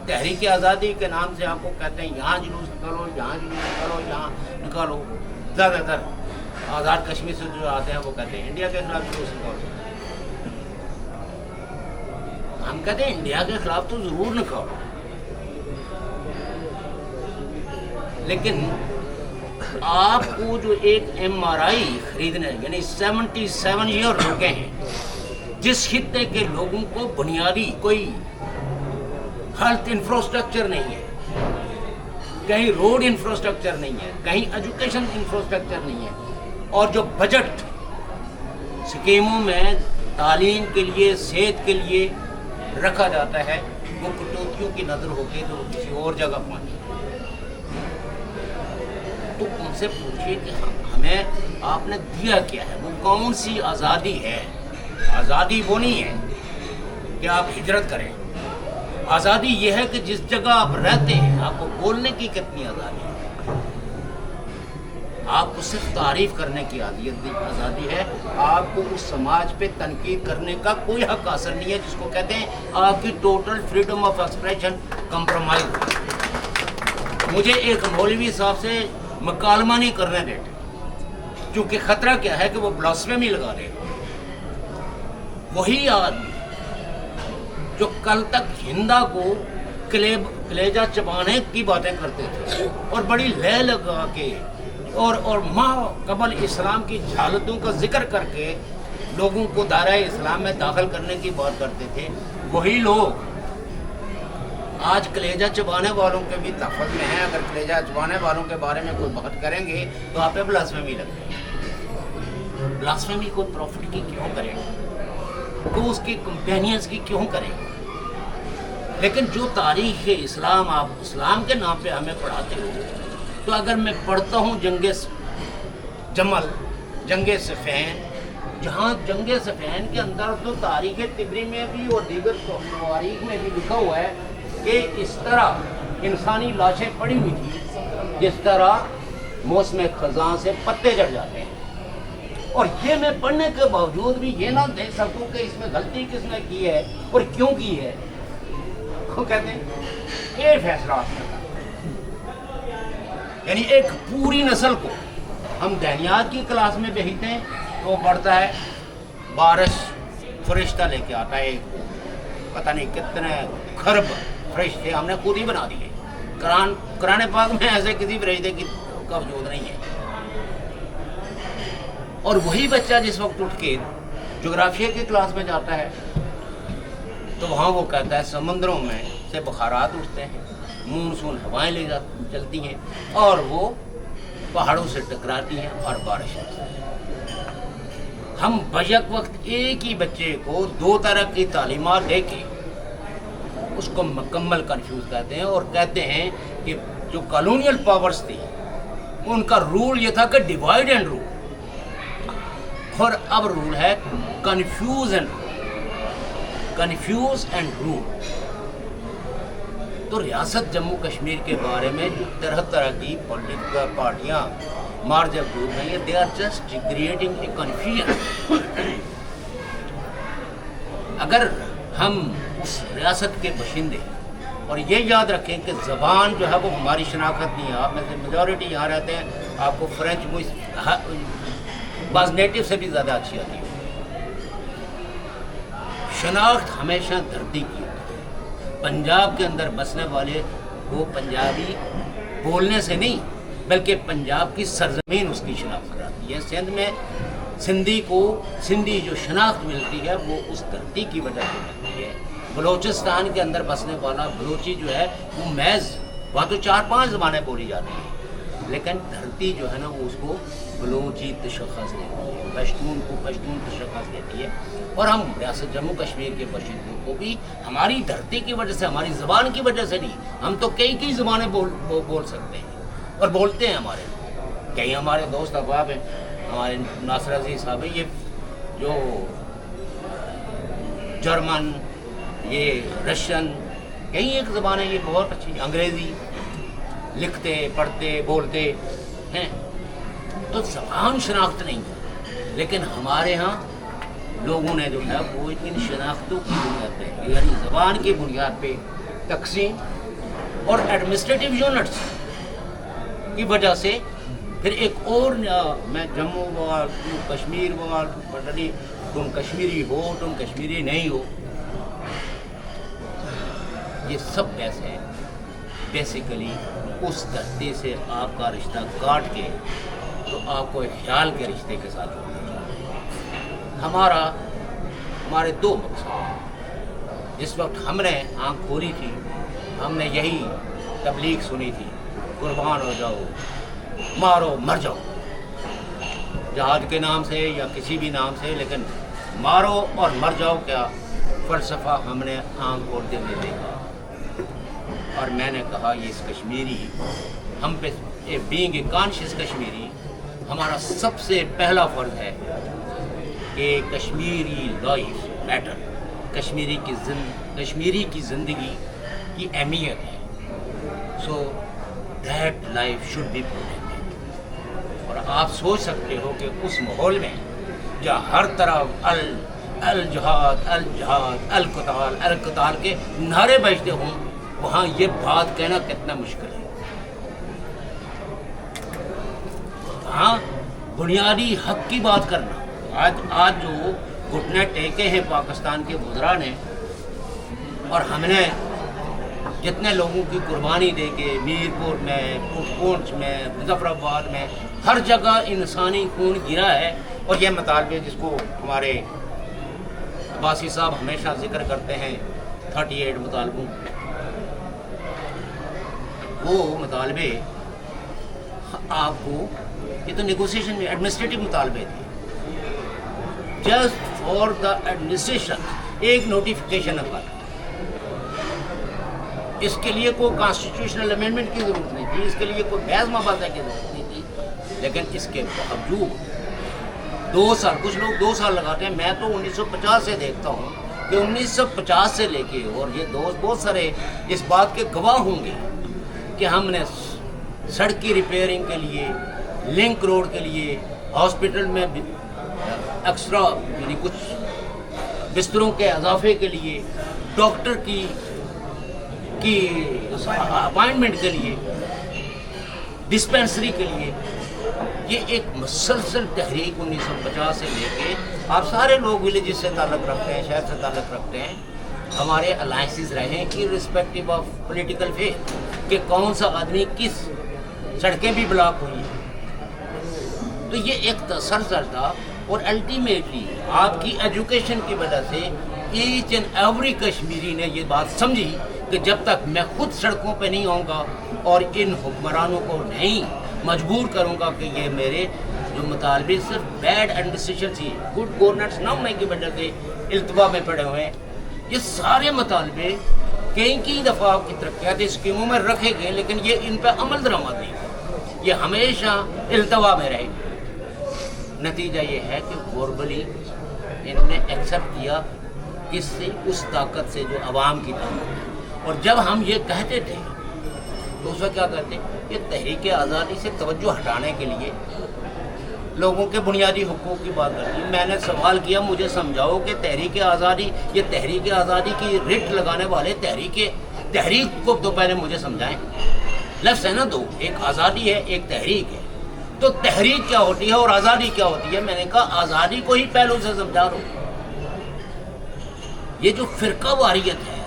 तहरीक आज़ादी के नाम से आपको कहते हैं यहाँ जुलूस निकालो, यहाँ जुलूस निकालो, यहाँ निकालो। ज़्यादातर आज़ाद कश्मीर से जो आते हैं वो कहते हैं इंडिया के खिलाफ जुलूस निकालो। हम कहते हैं इंडिया के खिलाफ तो ज़रूर निकालो, लेकिन आपको जो एक MRI खरीदने यानी 77 ईयर हो गए हैं, जिस खित्ते के लोगों को बुनियादी कोई हेल्थ इंफ्रास्ट्रक्चर नहीं है, कहीं रोड इंफ्रास्ट्रक्चर नहीं है, कहीं एजुकेशन इंफ्रास्ट्रक्चर नहीं है, और जो बजट स्कीमों में तालीम के लिए, सेहत के लिए रखा जाता है, वो कटौतियों की नज़र होकर तो किसी और जगह पहुँचे। तो उनसे पूछिए कि हमें आपने दिया क्या है, वो कौन सी आज़ादी है। आज़ादी वो नहीं है कि आप हिजरत करें, आज़ादी ये है कि जिस जगह आप रहते हैं आपको बोलने की कितनी आज़ादी है, आपको सिर्फ तारीफ करने की आज़ादी है, आपको उस समाज पे तनकीद करने का कोई हक हासिल नहीं है, जिसको कहते हैं आपकी total freedom of expression compromise. मुझे एक मौलवी साहब से मकालमा नहीं करने देते, क्योंकि ख़तरा क्या है कि वो ब्लास्फेमी लगा देगा। वही आदमी जो कल तक हिंदा को कलेजा चबाने की बातें करते थे और बड़ी लय लगा के और माँ कबल इस्लाम की झालतों का जिक्र करके लोगों को दायरा इस्लाम में दाखिल करने की बात करते थे, वही लोग आज कलेजा चबाने वालों के भी तहफ़्फ़ुज़ में हैं। अगर कलेजा चबाने वालों के बारे में कोई बात करेंगे तो आप पे ब्लास्फेमी लगेगी। ब्लास्फेमी को प्रॉफिट की क्यों करें, तो उसकी कंपेनियंस की क्यों करें? लेकिन जो तारीख़ इस्लाम आप इस्लाम के नाम पे हमें पढ़ाते हो, तो अगर मैं पढ़ता हूँ जंगे जमल, जंगे सफ़ैन, जहाँ जंगे सफ़ैन के अंदर तो तारीख़ तिबरी में भी और दीगर तारीख़ में भी लिखा हुआ है कि इस तरह इंसानी लाशें पड़ी हुई थी जिस तरह मौसम ख़ज़ां से पत्ते झड़ जाते हैं। और ये मैं पढ़ने के बावजूद भी ये ना देख सकूँ कि इसमें गलती किसने की है और क्यों की है। वो कहते हैं ये फैसला आपने करना। यानी एक पूरी नस्ल को हम दहनियात की क्लास में भेजते हैं तो पढ़ता है बारिश फरिश्ता लेके आता है, पता नहीं कितने खरब फरिश्ते हमने खुद ही बना दिए। कुरान पाक में ऐसे किसी फरिश्ते का वजूद नहीं है। और वही बच्चा जिस वक्त उठ के जोग्राफिया की क्लास में जाता है तो वहाँ वो कहता है समंदरों में से बुखारात उठते हैं, मानसून हवाएं ले चलती हैं और वो पहाड़ों से टकराती हैं और बारिश होती है। हम बजक वक्त एक ही बच्चे को दो तरह की तालीमात दे के उसको मुकम्मल कंफ्यूज करते हैं और कहते हैं कि जो कॉलोनियल पावर्स थी उनका रूल ये था कि डिवाइड एंड रूल, और अब रूल है कंफ्यूज एंड रूल। तो रियासत जम्मू कश्मीर के बारे में जो तरह तरह की पॉलिटिकल पार्टियां मार्जब दूर नहीं है, they are just creating a confusion. अगर हम उस रियासत के बशिंदे और ये याद रखें कि ज़बान जो है वो हमारी शनाख्त नहीं है। आप में से मेजॉरिटी यहाँ रहते हैं, आपको फ्रेंच बाज़ नेटिव से भी ज़्यादा अच्छी आती है। शनाख्त हमेशा धरती की होती है। पंजाब के अंदर बसने वाले वो पंजाबी बोलने से नहीं बल्कि पंजाब की सरजमीन उसकी शनाख्त कराती है। सिंध में सिंधी जो शनाख्त मिलती है वो उस धरती की वजह से मिलती है। बलोचिस्तान के अंदर बसने वाला बलोची जो है वो महज वहाँ तो 4-5 ज़बानें बोली जाती है, लेकिन धरती जो है ना वो उसको बलोची तशख़्ख़ुस देती है, पश्तून को पश्तून तशख़्ख़ुस देती है। और हम रियासत जम्मू कश्मीर के बशिंदों को भी हमारी धरती की वजह से, हमारी ज़बान की वजह से नहीं, हम तो कई ज़बानें बोल सकते हैं और बोलते हैं। कई हमारे दोस्त अहबाब हैं, हमारे नासिर अजीज़ साहब हैं, ये जो जर्मन, ये रशियन, कई एक ज़बान है ये बहुत अच्छी, अंग्रेज़ी लिखते पढ़ते बोलते हैं। तो ज़बान शनाख्त नहीं है, लेकिन हमारे यहाँ लोगों ने जो है वो इन शनाख्तों की बुनियाद पे, यानी ज़बान की बुनियाद पे तकसीम और एडमिनिस्ट्रेटिव यूनिट्स की वजह से फिर एक और मैं जम्मू वाल, कश्मीर वाल, पटनी, तुम कश्मीरी हो, तुम कश्मीरी नहीं हो, ये सब कैसे है? बेसिकली उस धरती से आपका रिश्ता काट के तो आपको एक ख्याल के रिश्ते के साथ जोड़ना चाहिए। हमारे दो मकसद हैं। जिस वक्त हमने आँख खोली थी हमने यही तबलीग सुनी थी, कुर्बान हो जाओ, मारो मर जाओ, जहाद के नाम से या किसी भी नाम से, लेकिन मारो और मर जाओ क्या फ़लसफ़ा हमने आँख खोलते हुए देखा। और मैंने कहा ये इस कश्मीरी हम पे बीइंग ए कॉन्शियस कश्मीरी हमारा सबसे पहला फ़र्ज़ है कि कश्मीरी लाइफ मैटर, कश्मीरी की ज़िंदगी की अहमियत है। So that life should be protected. और आप सोच सकते हो कि उस माहौल में जहाँ हर तरफ अल जहाद अल कताल के नारे बजते हों, वहाँ ये बात कहना कितना मुश्किल है। हाँ, बुनियादी हक की बात करना, आज जो घुटने टेके हैं पाकिस्तान के वज़रा ने, और हमने जितने लोगों की कुर्बानी दे के मीरपुर में, पुंछ में, मुजफ्फराबाद में, हर जगह इंसानी खून गिरा है اور یہ مطالبے جس کو ہمارے عباسی صاحب ہمیشہ ذکر کرتے ہیں 38 مطالبوں، وہ مطالبے آپ کو، یہ تو نیگوسیشن میں ایڈمنسٹریٹو مطالبے تھے، جسٹ فار دا ایڈمنسٹریشن ایک نوٹیفیکیشن پر، اس کے لیے کوئی کانسٹیٹیوشنل امینڈمنٹ کی ضرورت نہیں تھی، اس کے لیے کوئی بحث مباحثہ کی ضرورت نہیں تھی، لیکن اس کے باوجود 2 سال، کچھ لوگ 2 سال لگاتے ہیں، میں تو 1950 سے دیکھتا ہوں کہ 1950 سے لے کے، اور یہ دوست بہت سارے اس بات کے گواہ ہوں گے کہ ہم نے سڑک کی ریپیئرنگ کے لیے، لنک روڈ کے لیے، ہاسپٹل میں ایکسٹرا یعنی کچھ بستروں کے اضافے کے لیے، ڈاکٹر کی اپائنٹمنٹ کے لیے، ڈسپینسری کے لیے، یہ ایک مسلسل تحریک 1950 سے لے کے آپ سارے لوگ ولیجز سے تعلق رکھتے ہیں، شہر سے تعلق رکھتے ہیں، ہمارے الائنسز رہے ہیں کہ رسپیکٹیو آف پولیٹیکل فیتھ کہ کون سا آدمی کس، سڑکیں بھی بلاک ہوئی ہیں، تو یہ ایک تسلسل تھا، اور الٹیمیٹلی آپ کی ایجوکیشن کی وجہ سے ایچ اینڈ ایوری کشمیری نے یہ بات سمجھی کہ جب تک میں خود سڑکوں پہ نہیں آؤں گا اور ان حکمرانوں کو نہیں مجبور کروں گا کہ یہ میرے جو مطالبے صرف بیڈ ایڈمنسٹریشن تھی، گڈ گورننس نہ ہونے کی وجہ سے التوا میں پڑے ہوئے ہیں، یہ سارے مطالبے کئی دفعہ کی ترقیاتی اسکیموں میں رکھے گئے، لیکن یہ ان پہ عمل درآمد نہیں، یہ ہمیشہ التوا میں رہے. نتیجہ یہ ہے کہ وربلی انہوں نے ایکسیپٹ کیا کس سے، اس طاقت سے جو عوام کی طاقت ہے. اور جب ہم یہ کہتے تھے تو اس وقت کیا کہتے ہیں، یہ تحریک آزادی سے توجہ ہٹانے کے لیے لوگوں کے بنیادی حقوق کی بات کرتی. میں نے سوال کیا، مجھے سمجھاؤ کہ تحریک آزادی، یہ تحریک آزادی کی رٹ لگانے والے تحریک کو تو پہلے مجھے سمجھائیں. لفظ ہے نا دو، ایک آزادی ہے، ایک تحریک ہے. تو تحریک کیا ہوتی ہے اور آزادی کیا ہوتی ہے؟ میں نے کہا آزادی کو ہی پہلو سے سمجھا دو. یہ جو فرقہ واریت ہے،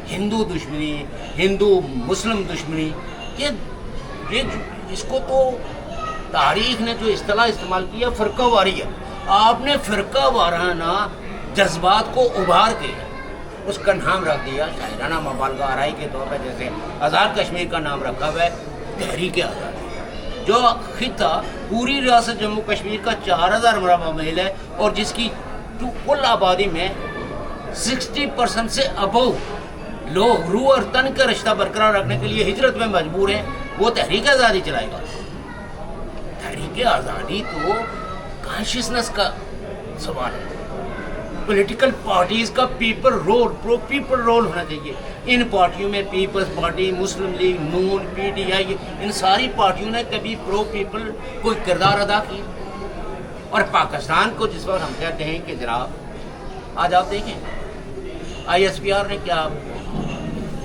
ہندو دشمنی، ہندو مسلم دشمنی، یہ اس کو تو تاریخ نے جو اصطلاح استعمال کیا فرقہ واریت، آپ نے فرقہ وارانہ جذبات کو ابھار کے اس کا نام رکھ دیا شاعرانہ مبالغہ آرائی کے طور پر، جیسے آزاد کشمیر کا نام رکھا ہوا ہے تحریک آزادی، جو خطہ پوری ریاست جموں کشمیر کا 4000 مربع میل ہے اور جس کی کل آبادی میں 60% سے ابو لوگ روح اور تن کا رشتہ برقرار رکھنے کے لیے ہجرت میں مجبور ہیں، وہ تحریک آزادی چلائے گا. تحریک آزادی تو کانشیسنس کا سوال ہے. پولیٹیکل پارٹیز کا پیپل رول ہونا چاہیے. ان پارٹیوں میں پیپلز پارٹی، مسلم لیگ، نون، پی ٹی آئی، ان ساری پارٹیوں نے کبھی پرو پیپل کوئی کردار ادا کیا؟ اور پاکستان کو جس وقت ہم کہتے ہیں کہ جناب آج آپ دیکھیں ISPR نے کیا،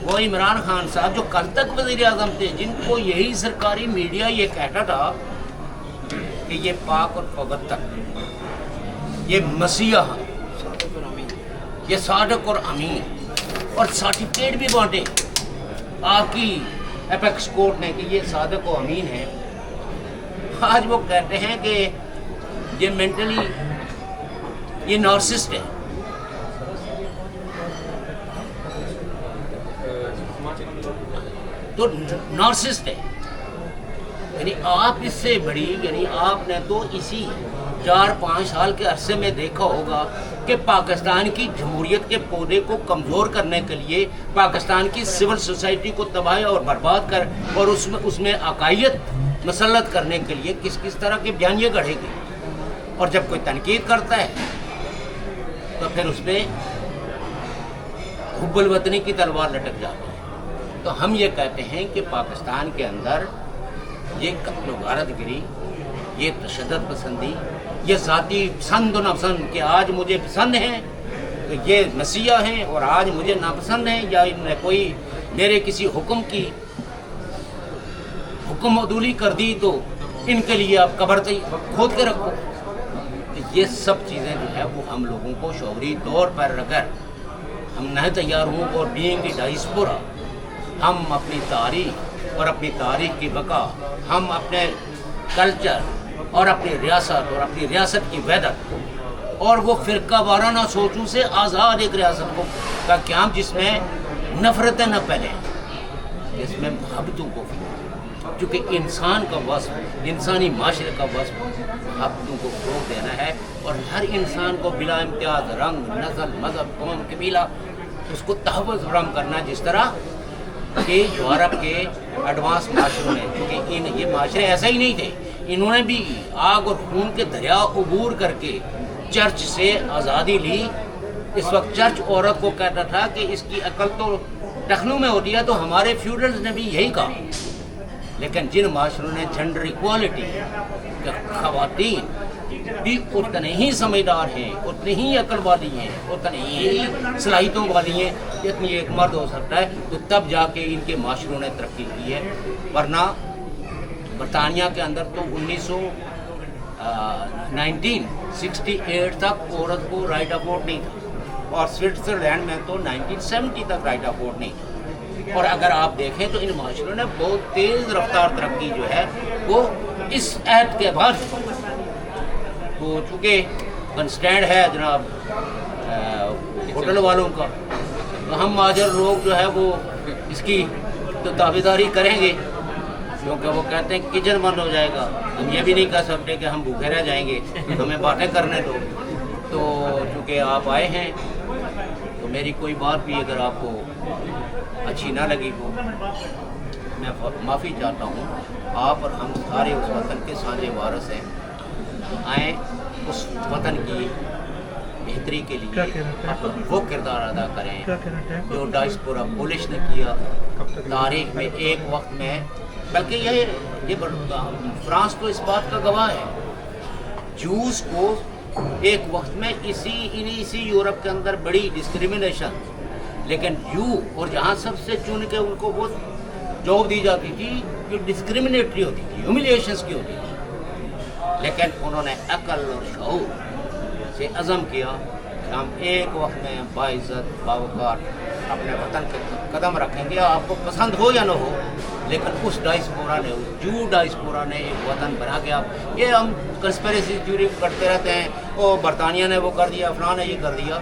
وہ عمران خان صاحب جو کل تک وزیر اعظم تھے، جن کو یہی سرکاری میڈیا یہ کہتا تھا کہ یہ پاک اور پوتر، یہ مسیح، یہ صادق اور امین، اور سرٹیفکیٹ بھی بانٹے آپ کی اپیکس کورٹ نے کہ یہ صادق و امین ہے. آج وہ کہتے ہیں کہ یہ مینٹلی یہ نارسسٹ ہے. تو نارسسٹ ہے، یعنی آپ اس سے بڑی، یعنی آپ نے تو اسی 4-5 سال کے عرصے میں دیکھا ہوگا کہ پاکستان کی جمہوریت کے پودے کو کمزور کرنے کے لیے، پاکستان کی سول سوسائٹی کو تباہ اور برباد کر اور اس میں عقائد مسلط کرنے کے لیے کس طرح کے بیانیے گڑھے گی. اور جب کوئی تنقید کرتا ہے تو پھر اس میں حب الوطنی کی تلوار لٹک جاتی ہے. تو ہم یہ کہتے ہیں کہ پاکستان کے اندر یہ قتل و غارت گری، یہ تشدد پسندی، یہ ذاتی پسند و ناپسند کہ آج مجھے پسند ہیں تو یہ مسیح ہیں اور آج مجھے ناپسند ہیں، یا ان نے کوئی میرے کسی حکم عدولی کر دی تو ان کے لیے آپ قبر کھود کے رکھو. یہ سب چیزیں جو ہے وہ ہم لوگوں کو شعوری طور پر اگر ہم نہ تیار ہوں اور بینگ ڈائسپورا، ہم اپنی تاریخ اور اپنی تاریخ کی بقا، ہم اپنے کلچر اور اپنی ریاست اور اپنی ریاست کی وحدت اور وہ فرقہ وارانہ سوچوں سے آزاد ایک ریاست کو کا قیام جس میں نفرتیں نہ پھیلیں، جس میں محبتوں کو چونکہ انسان کا وصف، انسانی معاشرے کا وصف محبتوں کو فروغ دینا ہے اور ہر انسان کو بلا امتیاز رنگ، نسل، مذہب، قوم، قبیلہ اس کو تحفظ فراہم کرنا، جس طرح کہ یورپ کے ایڈوانس معاشروں نے، کیونکہ یہ معاشرے ایسا ہی نہیں تھے، انہوں نے بھی آگ اور خون کے دریا عبور کر کے چرچ سے آزادی لی۔ اس وقت چرچ عورت کو کہتا تھا کہ اس کی عقل تو ٹخنوں میں ہوتی ہے، تو ہمارے فیوڈلز نے بھی یہی کہا۔ لیکن جن معاشروں نے جنڈر ایکوالٹی کہ خواتین بھی اتنے ہی سمجھدار ہیں، اتنے ہی عقل والی ہیں، اتنے ہی صلاحیتوں والی ہیں جتنی ایک مرد ہو سکتا ہے، تو تب جا کے ان کے معاشروں نے ترقی کی ہے۔ ورنہ برطانیہ کے اندر تو 1968 تک عورت کو رائٹ آف ووٹ نہیں تھا، اور سوئٹزرلینڈ میں تو 1970 تک رائٹ آف ووٹ نہیں تھا۔ اور اگر آپ دیکھیں تو ان معاشروں نے بہت تیز رفتار ترقی جو ہے وہ اس عہد کے بعد، تو چونکہ کنسٹینڈ ہے جناب ہوٹل والوں کا، تو ہم مہاجر لوگ جو ہے وہ اس کی تو تابعداری کریں گے، کیونکہ وہ کہتے ہیں کچن بند ہو جائے گا۔ ہم یہ بھی نہیں کہہ سکتے کہ ہم بھوکے رہ جائیں گے، ہمیں باتیں کرنے دو۔ تو چونکہ آپ آئے ہیں تو میری کوئی بات بھی اگر آپ کو اچھی نہ لگی ہو، میں معافی چاہتا ہوں۔ آپ اور ہم سارے اس وطن کے سانجے وارث ہیں، آئیں اس وطن کی بہتری کے لیے وہ کردار ادا کریں جو ڈائسپورا پولش نے کیا تاریخ میں ایک وقت میں، بلکہ یہ فرانس تو اس بات کا گواہ ہے، جوز کو ایک وقت میں اسی یورپ کے اندر بڑی ڈسکریمنیشن، لیکن اور جہاں سب سے چن کے ان کو وہ جاب دی جاتی تھی جو ڈسکریمنیٹری ہوتی تھی، ہیوملیشنز کی ہوتی تھی، لیکن انہوں نے عقل اور شعور سے عزم کیا کہ ہم ایک وقت میں باعزت باوقار اپنے وطن کے قدم رکھیں گے، آپ کو پسند ہو یا نہ ہو۔ لیکن اس ڈائسپورا نے، اس جو ڈائسپورا نے ایک وطن بنا کے، آپ یہ ہم کنسپیریسی تھیوری کرتے رہتے ہیں، اور برطانیہ نے وہ کر دیا، فلاں نے یہ کر دیا،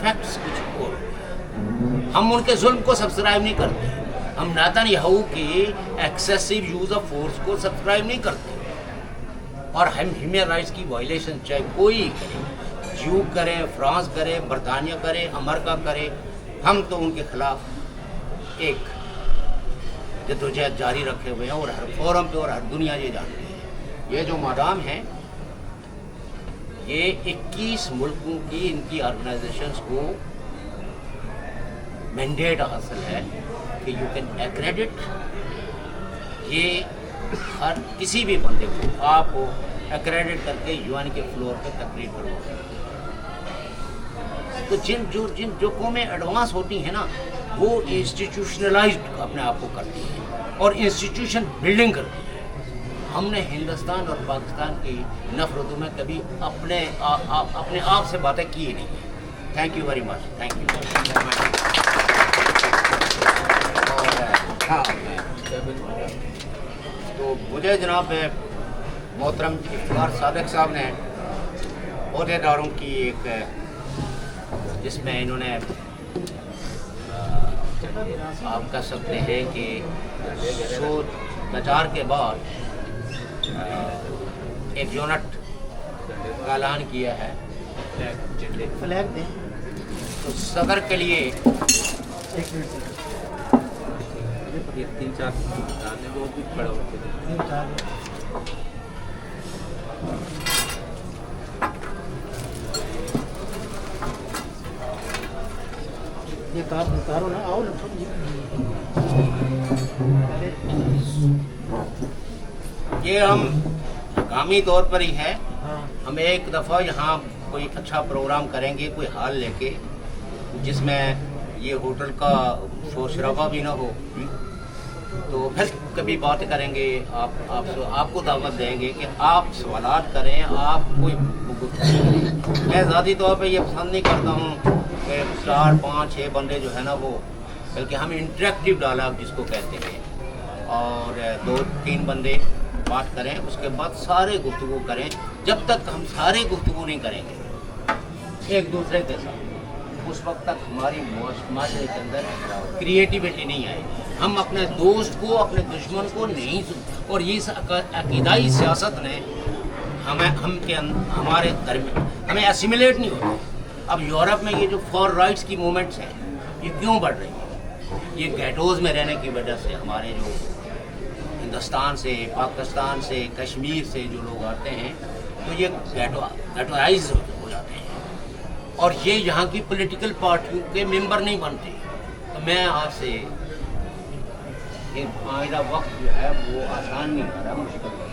فیکٹس کچھ اور۔ ہم ان کے ظلم کو سبسکرائب نہیں کرتے، ہم نیتن یاہو کی ایکسیسو یوز آف فورس کو سبسکرائب نہیں کرتے، اور ہم ہیومن رائٹس کی وائلیشن چاہے کوئی کرے، جو کرے، فرانس کرے، برطانیہ کرے، امریکہ کرے، ہم تو ان کے خلاف ایک جدوجہد جاری رکھے ہوئے ہیں، اور ہر فورم پہ اور ہر دنیا یہ جانتی ہے۔ یہ جو مادام ہیں یہ 21 ملکوں کی ان کی آرگنائزیشنز کو مینڈیٹ حاصل ہے کہ یو کین ایکریڈٹ، یہ ہر کسی بھی بندے کو آپ کو ایکریڈٹ کر کے یو این کے فلور پہ تقریر کرو۔ تو جو قومیں ایڈوانس ہوتی ہیں نا، وہ انسٹیٹیوشنلائزڈ اپنے آپ کو کرتی ہیں اور انسٹیٹیوشن بلڈنگ کرتی ہیں۔ ہم نے ہندوستان اور پاکستان کی نفرتوں میں کبھی اپنے آپ سے باتیں کی نہیں ہیں۔ Thank you very much, thank you. تو مجھے جناب محترم افتخار صادق صاحب نے عہدے داروں کی ایک، جس میں انہوں نے آپ کہہ سکتے ہیں کہ سود نچار کے بعد ایک یونٹ کا اعلان کیا ہے، فلیگ دیں تو صدر کے لیے یہ 3-4 گانے وہ بھی کھڑے ہوتے تھے۔ یہ کارو نا، آؤ نا۔ یہ ہم مقامی طور پر ہی ہے، ہم ایک دفعہ یہاں کوئی اچھا پروگرام کریں گے کوئی ہال لے کے، جس میں یہ ہوٹل کا شور شرابہ بھی نہ ہو، تو پھر کبھی بات کریں گے، آپ کو دعوت دیں گے کہ آپ سوالات کریں، آپ کوئی میں ذاتی طور پہ یہ پسند نہیں کرتا ہوں کہ 4, 5, 6 بندے جو ہے نا وہ، بلکہ ہم انٹریکٹیو ڈائلاگ جس کو کہتے ہیں، اور 2-3 بندے बात करें, उसके बाद सारे गुफ्तगू करें। जब तक हम सारे गुफ्तगू नहीं करेंगे एक दूसरे के साथ, उस वक्त तक हमारी माशरे के अंदर क्रिएटिविटी नहीं आएगी। हम अपने दोस्त को, अपने दुश्मन को नहीं सुन, और ये अकीदाई सियासत ने हमारे दरमियान हमें एसिमिलेट नहीं होते। अब यूरोप में ये जो फॉर राइट्स की मूवमेंट्स हैं, ये क्यों बढ़ रही है? ये गेटोज़ में रहने की वजह से हमारे जो हिंदुस्तान से, पाकिस्तान से, कश्मीर से जो लोग आते हैं, तो ये गेटोइज हो जाते हैं और ये यहाँ की पॉलिटिकल पार्टियों के मेंबर नहीं बनते। तो मैं आपसे आइंदा वक्त जो है वो आसान नहीं हो रहा, मुश्किल है,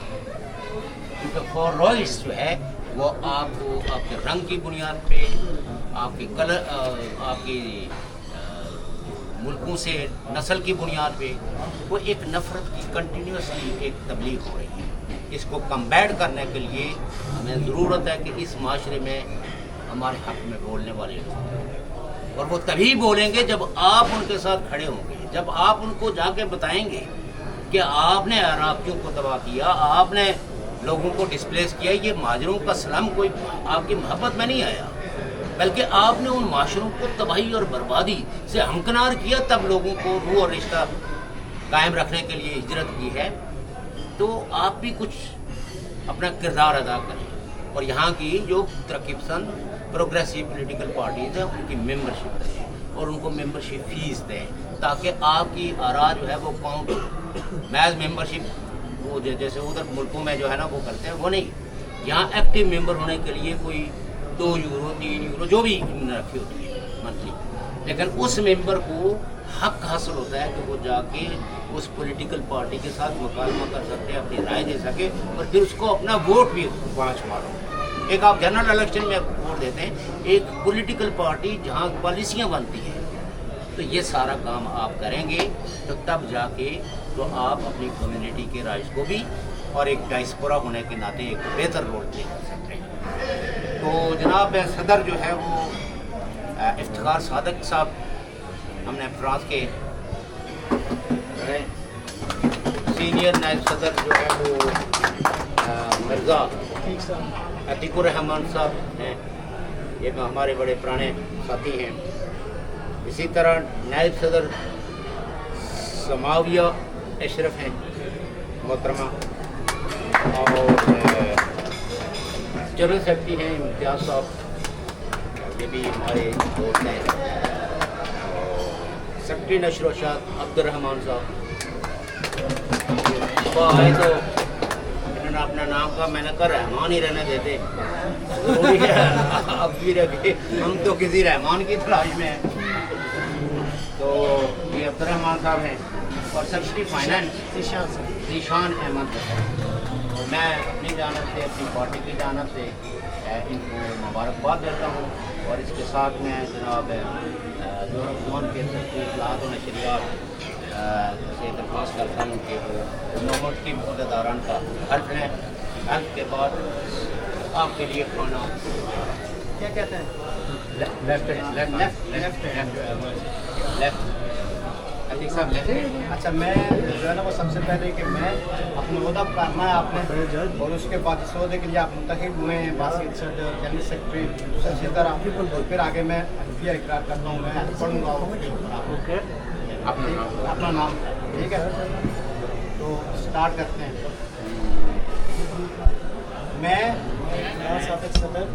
क्योंकि फॉर राइट्स जो है वो आपको आपके रंग की बुनियाद पे, आपके कलर, आपकी मुल्कों से नस्ल की बुनियाद पे वो एक नफ़रत की कंटिन्यूसली एक तबलीग हो रही है। इसको कम्बैट करने के लिए हमें ज़रूरत है कि इस माशरे में हमारे हक़ में बोलने वाले लोग, और वो तभी बोलेंगे जब आप उनके साथ खड़े होंगे, जब आप उनको जाके बताएंगे कि आपने अराबियों को तबाह किया, आपने लोगों को डिस्प्लेस किया। ये माजरों का सलाम कोई आपकी मोहब्बत में नहीं आया, बल्कि आपने उन माशरों को तबाही और बर्बादी से हमकिनार किया, तब लोगों को रूह और रिश्ता कायम रखने के लिए हिजरत की है। तो आप भी कुछ अपना किरदार अदा करें और यहाँ की जो तरक्की पसंद प्रोग्रेसिव पॉलिटिकल पार्टीज़ हैं उनकी मेंबरशिप करें और उनको मेंबरशिप फ़ीस दें, ताकि आपकी आरा जो है वो काउंट हो। मैज मेंबरशिप वो जैसे उधर मुल्कों में जो है ना वो करते हैं, वो नहीं। यहाँ एक्टिव मेंबर होने के लिए कोई 2 यूरो 3 यूरो जो भी रखी होती है मंथली, लेकिन उस मेंबर को हक हासिल होता है कि वो जाके उस पॉलिटिकल पार्टी के साथ मुकालमा कर सकते हैं, अपनी राय दे सके और फिर उसको अपना वोट भी वहाँ छुड़ाना। एक आप जनरल इलेक्शन में वोट देते हैं, एक पॉलिटिकल पार्टी जहाँ पॉलिसियाँ बनती हैं, तो ये सारा काम आप करेंगे तो तब जाके तो आप अपनी कम्युनिटी के राइज को भी और एक डायस्पोरा होने के नाते एक बेहतर रोल प्ले कर सकते हैं। तो जनाब सदर जो है वो इफ्तिखार सादक साहब, हमने फ्रांस के सीनियर नायब सदर जो है वो मिर्ज़ा अतीकुर रहमान साहब हैं, ये हमारे बड़े पुराने साथी हैं। इसी तरह नायब सदर समाविया अशरफ हैं मोहतरमा, और जनरल सेक्रेटरी हैं इम्तियाज़ साहब, ये भी हमारे दोस्त हैं। सेक्रेटरी नशर व शात अब्दुर्रहमान साहब वो आए तो इन्होंने अपना नाम कहा, मैंने कहा रहमान ही रहने देते, जरूरी है अब भी रखे, हम तो किसी रहमान की तलाश में हैं। तो ये अब्दुर्रहमान साहब हैं और सेक्रेटरी फाइनेंस ज़ीशान अहमद है। और मैं अपनी जानब से, अपनी पार्टी की जानब से इनको मुबारकबाद देता हूँ। और इसके साथ में जनाब जोन के इस्लाहत व नशरियात से दरख्वास्त करता हूँ कि वो नौमत की मुद्देदारान का हल्फ है। हल्फ के बाद आपके लिए खाना क्या कहते हैं, अच्छा, मैं जो है ना वो सबसे पहले कि मैं अपना ओहदा करना है आपने, और उसके बाद इस ओहदे के लिए आप मुंतखब हुए हैं बासित सदर, जनरल सेक्रेटरी, उसी तरह और फिर आगे मैं हल्फिया इकरार करता हूँ, मैं पढ़ूँगा अपना नाम, ठीक है। तो स्टार्ट करते हैं। मैं सदर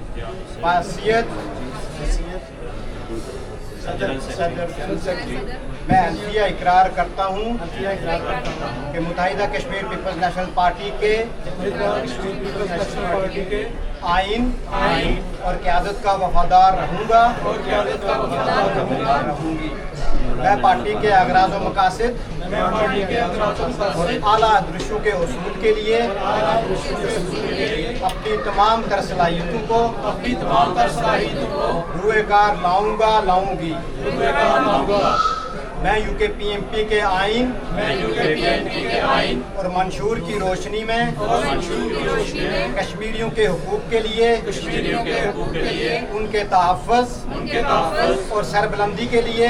बासियत मैं हल्फिया इकरार करता हूँ कि मुत्तहिदा कश्मीर पीपल्स नेशनल पार्टी के आइन और क़यादत का वफादार रहूँगा रहूँगी। मैं पार्टी के अगराज़ व मकासद और आला आदर्शों के उसूल के लिए अपनी तमाम तर सलाहियतों को रूए कार लाऊंगी। मैं UKPMP के आइन और मंशूर की रोशनी में कश्मीरियों के हुकूक के लिए उनके तहफ़्फ़ुज़ और सरबुलंदी के लिए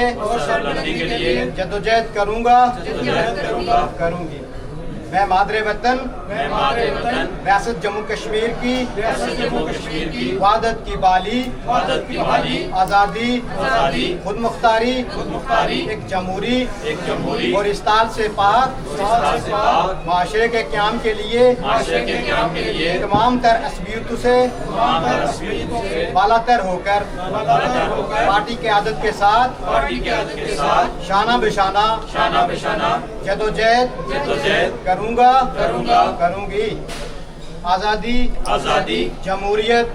जद्दोजहद करूँगी। मैं मादरे वतन रियासत जम्मू कश्मीर की वहादत की बाली आज़ादी खुद मुख्तारी एक जमहूरी और इस ताल से पाक माशरे के क़याम के लिए तमाम तर असबियतों से बालातर होकर पार्टी की आदत के साथ शाना बिशाना जदोजहद करूंगी। आज़ादी जमहूरियत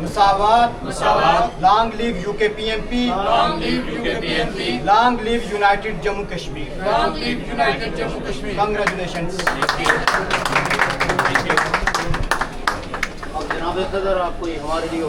मुसावात long live UK PMP long live United Jammu Kashmir. Congratulations. अब जनाब सदर आपको हमारे लिए